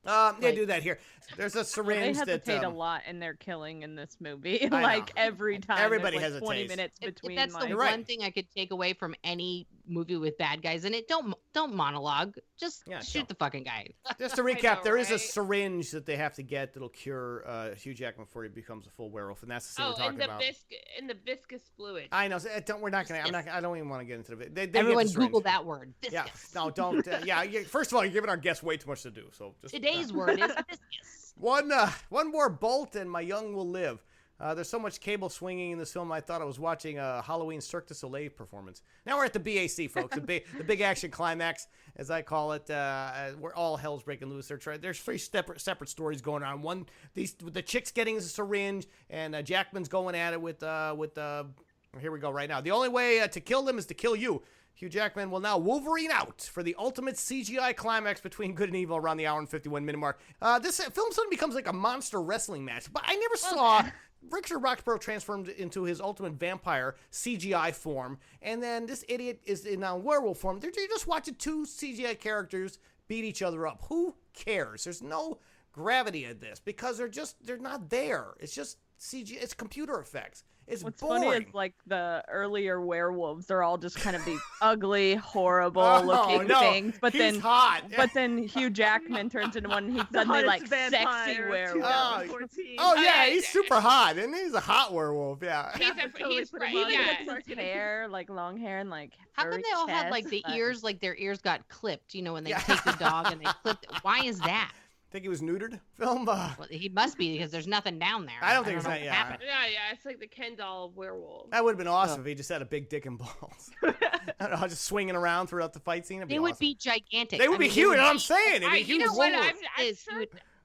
They Like- do that here. There's a They syringe hesitate that a lot in their killing in this movie. I Like know. every time. Everybody there's like 20 hesitates. minutes If between. that's like, the You're right. one thing I could take away from any movie with bad guys in it, don't monologue. Just Yeah, shoot don't. the fucking guy. Just to I recap, know, there is a right? syringe that they have to get that'll cure Hugh Jackman before he becomes a full werewolf, and that's the scene we're Oh, talking and the about. the viscous fluid. I know. We're not gonna. I don't even want to get into it. They Everyone get the syringe. Google that word. Yeah. Viscous. No, don't. First of all, you're giving our guests way too much to do. So just Today's word is viscous. one more bolt, and my young will live. There's so much cable swinging in this film, I thought I was watching a Halloween Cirque du Soleil performance. Now we're at the BAC, folks, the big action climax, as I call it, where all hell's breaking loose. There's three separate stories going on. One, the chick's getting a syringe, and Jackman's going at it with here we go right now. The only way to kill them is to kill you. Hugh Jackman will now Wolverine out for the ultimate CGI climax between good and evil around the hour and 51-minute mark. This film suddenly becomes like a monster wrestling match, but I never saw Richard Roxburgh transformed into his ultimate vampire CGI form, and then this idiot is in now werewolf form. You're just watching two CGI characters beat each other up. Who cares? There's no gravity in this because they're not there. It's just CG. It's computer effects. It's What's boring. funny is like the earlier werewolves are all just kind of these ugly, horrible looking things. But he's then hot. But then Hugh Jackman turns into one and he's suddenly like sexy werewolf. Yeah, he's super hot, and he's a hot werewolf. Yeah. He's right. Yeah. His hair, like long hair and like. How come they all have like the ears, like their ears got clipped? You know, when they take the dog and they clipped. Why is that? Think he was neutered? Film? Well, he must be because there's nothing down there. I don't think it's that. Yeah, it's like the Ken doll of werewolf. That would have been awesome if he just had a big dick and balls. I don't know, just swinging around throughout the fight scene. They would be gigantic. They would be huge. I'm saying. It'd be huge. You know what? I'm sure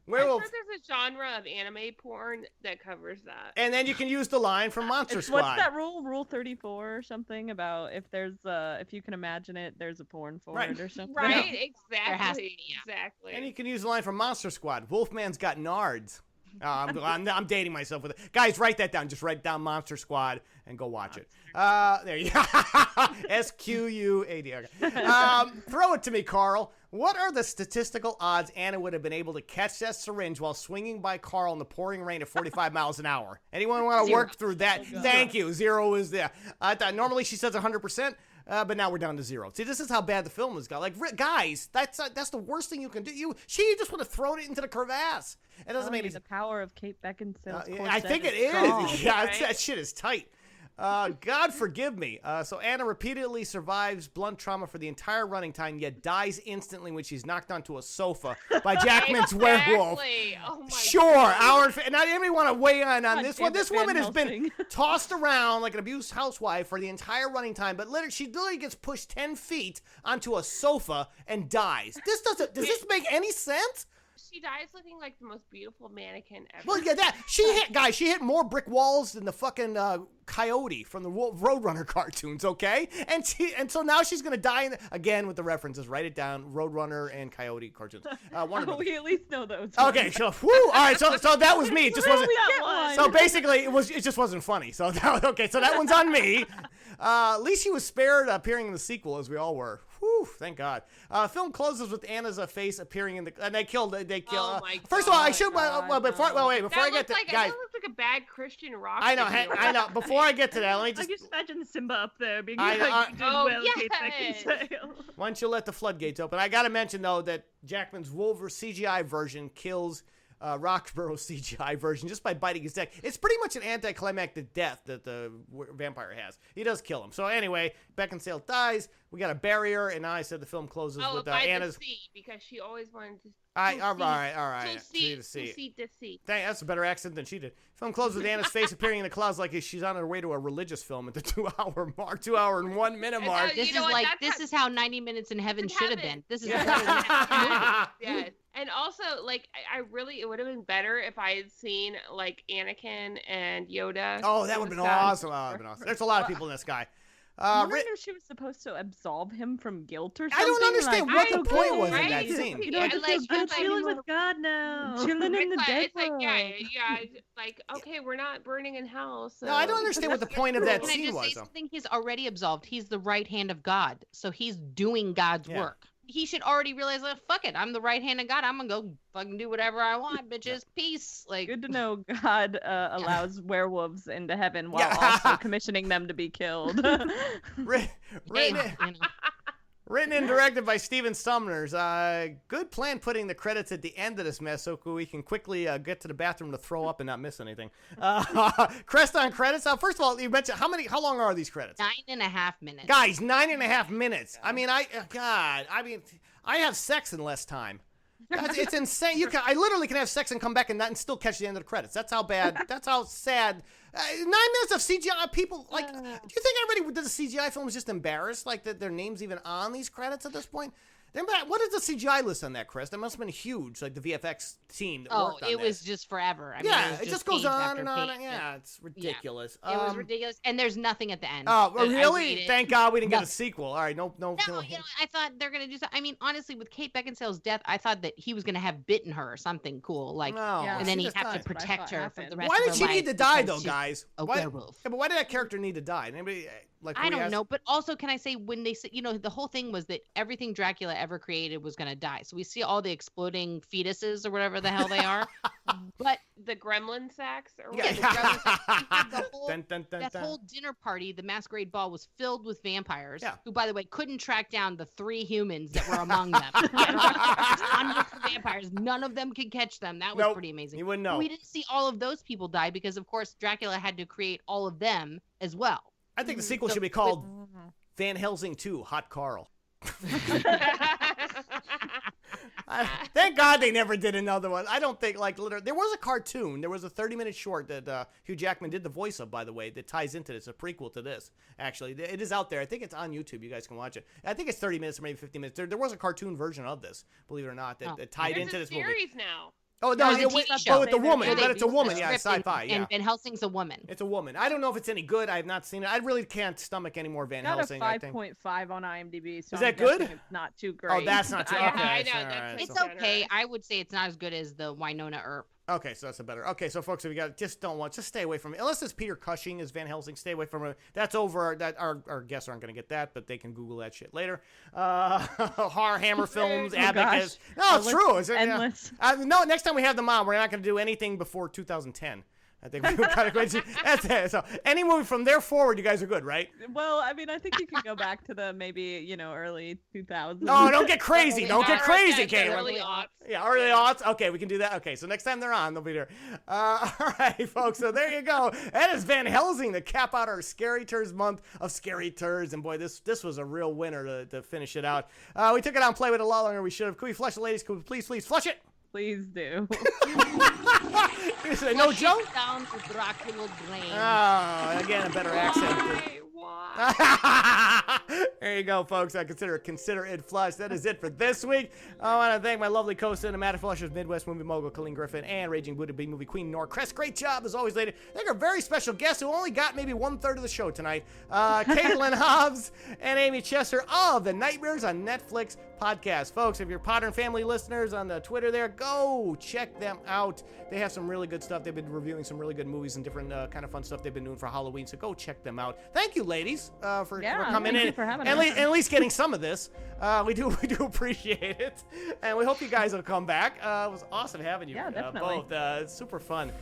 Werewolf. there's a genre of anime porn that covers that. And then you can use the line from Monster Squad. What's that rule? Rule 34 or something about if you can imagine it, there's a porn for it or something. Right, exactly. Exactly. And you can use the line from Monster Squad. Wolfman's got nards. I'm dating myself with it. Guys, write that down. Just write down Monster Squad and go watch it. There you go. SQUAD. Okay. Throw it to me, Carl. What are the statistical odds Anna would have been able to catch that syringe while swinging by Carl in the pouring rain at 45 miles an hour? Anyone want to work through that? Thank you. Zero is there. I thought normally she says 100%. But now we're down to 0. See, this is how bad the film has got. Like, guys, that's the worst thing you can do. She just would have thrown it into the crevasse. It doesn't make the power of Kate Beckinsale. I think it is. Strong, yeah, right? That shit is tight. God forgive me. So Anna repeatedly survives blunt trauma for the entire running time, yet dies instantly when she's knocked onto a sofa by Jackman's werewolf. Oh my sure, God. and I didn't even want to weigh in on God this damn one. it, This woman Van has been Helsing. tossed around like an abused housewife for the entire running time, but she literally gets pushed 10 feet onto a sofa and dies. Does this make any sense? She dies looking like the most beautiful mannequin ever. Well, yeah, she hit more brick walls than the fucking Coyote from the Roadrunner cartoons, okay? And so now she's gonna die again with the references. Write it down: Roadrunner and Coyote cartoons. We at least know those. Okay, so all right, so that was me. It just wasn't. So basically, it just wasn't funny. So that one's on me. At least she was spared appearing in the sequel, as we all were. Whew, thank God. Film closes with Anna's face appearing in the. And they kill. Oh my God. First of all, I should. Before I get to guys, guys. that looks like a bad Christian rock. I know. Before I get to that, let me I just. just imagine Simba up there being I know, like, you did well, Kate yes. Beckinsale. Why don't you let the floodgates open? I got to mention, though, that Jackman's Wolverine CGI version kills Roxburgh's CGI version just by biting his neck. It's pretty much an anticlimactic death that the vampire has. He does kill him. So anyway, Beckinsale dies. We got a barrier, and now I said the film closes with by Anna's. the sea, because she always wanted to. All right. To see. That's a better accent than she did. Film closes with Anna's face appearing in the clouds like she's on her way to a religious film at the 2-hour mark, 2 hour and 1 minute mark. This is how 90 Minutes in Heaven should have been. This is Yes. And also, like, it would have been better if I had seen, like, Anakin and Yoda. Oh, that would have been awesome. There's a lot of people in this guy. I wonder if she was supposed to absolve him from guilt or something. I don't understand what the point was in that scene. You know, I'm chilling with God now. Chilling in the dead It's like, like, okay, we're not burning in hell. So. No, I don't understand what the point of that Can scene I just was. say something? He's already absolved. He's the right hand of God, so he's doing God's work. He should already realize, like, fuck it, I'm the right hand of God. I'm gonna go fucking do whatever I want, bitches. Peace. Like, good to know God allows werewolves into heaven while also commissioning them to be killed. Written and directed by Steven Sumners. Good plan putting the credits at the end of this mess so we can quickly get to the bathroom to throw up and not miss anything. Crest on credits. First of all, you mentioned how long are these credits? 9.5 minutes. Guys, 9.5 minutes. I mean, I have sex in less time. It's insane. I literally can have sex and come back and still catch the end of the credits. That's how bad. That's how sad. 9 minutes of CGI. People like. Do you think everybody who does a CGI film is just embarrassed, like that their name's even on these credits at this point? What is the CGI list on that, Chris? That must have been huge, like the VFX team that worked on it was just forever. I mean, it just goes on and on. Yeah, it's ridiculous. It was ridiculous, and there's nothing at the end. Oh, really? Thank God we didn't get a sequel. All right, no. I thought they're gonna do something. I mean, honestly, with Kate Beckinsale's death, I thought that he was gonna have bitten her or something cool, like, and then he'd have to protect her for the rest of her life. Why did she need to die, though, guys? A werewolf. Yeah, but why did that character need to die? Anybody? I don't know, but also, can I say, when they say, the whole thing was that everything Dracula ever created was going to die. So we see all the exploding fetuses or whatever the hell they are. But the gremlin sacks? Or the gremlin sacks. That whole dinner party, the masquerade ball, was filled with vampires, who, by the way, couldn't track down the 3 humans that were among them. Hundreds of vampires. None of them could catch them. That was pretty amazing. You wouldn't know. We didn't see all of those people die because, of course, Dracula had to create all of them as well. I think the sequel should be called Van Helsing 2, Hot Carl. Thank God they never did another one. I don't think, literally, there was a cartoon. There was a 30-minute short that Hugh Jackman did the voice of, by the way, that ties into this. A prequel to this, actually. It is out there. I think it's on YouTube. You guys can watch it. I think it's 30 minutes or maybe 15 minutes. There was a cartoon version of this, believe it or not, that tied into this movie. There's a series now. Oh, no, it's a woman, but it's a woman. Yeah, it's sci-fi. And Van Helsing's a woman. It's a woman. I don't know if it's any good. I have not seen it. I really can't stomach any more Van Helsing. Got a 5.5 on IMDb. So is that good? It's not too great. Oh, that's not too. Okay, I know. It's okay. I would say it's not as good as the Winona Earp. Okay, so that's a better. Okay, so folks, if you got just stay away from it. Unless it's Peter Cushing as Van Helsing, stay away from it. That's over. That our guests aren't going to get that, but they can Google that shit later. Horror Hammer Films, Abacus. No, it's true. It's endless. No, next time we have them on, we're not going to do anything before 2010. I think we're kind of going to. That's it. So any movie from there forward, you guys are good, right? Well, I mean, I think you can go back to the maybe early 2000s. No, don't get crazy. Don't get crazy, Caitlin. Early aughts. Yeah, early aughts. Okay, we can do that. Okay, so next time they're on, they'll be there. All right, folks. So there you go. That is Van Helsing to cap out our Scary Turds month of Scary Turds. And boy, this was a real winner to finish it out. We took it out and played with it a lot longer than we should have. Could we flush it, ladies? Could we please flush it? Please do. No joke? Down to Dracula brain. Oh, again, a better accent. Why? There you go, folks. I consider it flushed. That is it for this week. I want to thank my lovely co-cinematic flushers, Midwest movie mogul Colleen Griffin, and Raging Buddha B movie queen Nora Crest. Great job as always, lady. Thank our very special guests who only got maybe 1/3 of the show tonight. Caitlin Hobbs and Amy Chester of the Nightmares on Netflix podcast. Folks, if you're Potter and Family listeners on the Twitter there, go check them out. They have some really good stuff. They've been reviewing some really good movies and different kind of fun stuff they've been doing for Halloween, so go check them out. Thank you, ladies, for coming in for having and us. at least getting some of this. We do appreciate it, and we hope you guys will come back. It was awesome having you definitely. both. Super fun.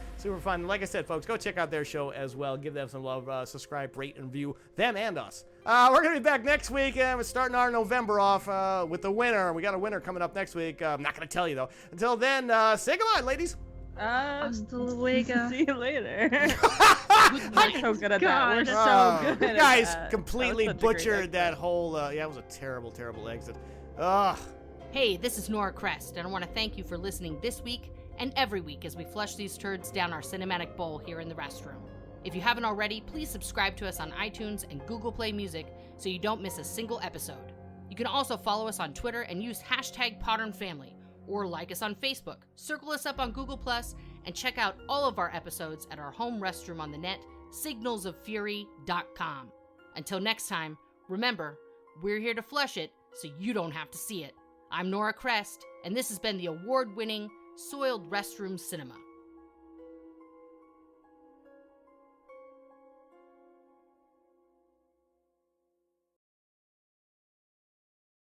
Like I said, folks, go check out their show as well. Give them some love. Subscribe, rate, and review them and us. We're going to be back next week, and we're starting our November off with the winner. We got a winner coming up next week. I'm not going to tell you, though. Until then, say goodbye, ladies. Hasta luego. See you later. I'm so good at that. We're so good. You guys at that. completely That was such a great butchered that exit. whole. It was a terrible, terrible exit. Ugh. Hey, this is Nora Crest, and I want to thank you for listening this week and every week as we flush these turds down our cinematic bowl here in the restroom. If you haven't already, please subscribe to us on iTunes and Google Play Music so you don't miss a single episode. You can also follow us on Twitter and use #PotterandFamily, or like us on Facebook, circle us up on Google+, and check out all of our episodes at our home restroom on the net, signalsoffury.com. Until next time, remember, we're here to flush it so you don't have to see it. I'm Nora Crest, and this has been the award-winning Soiled Restroom Cinema.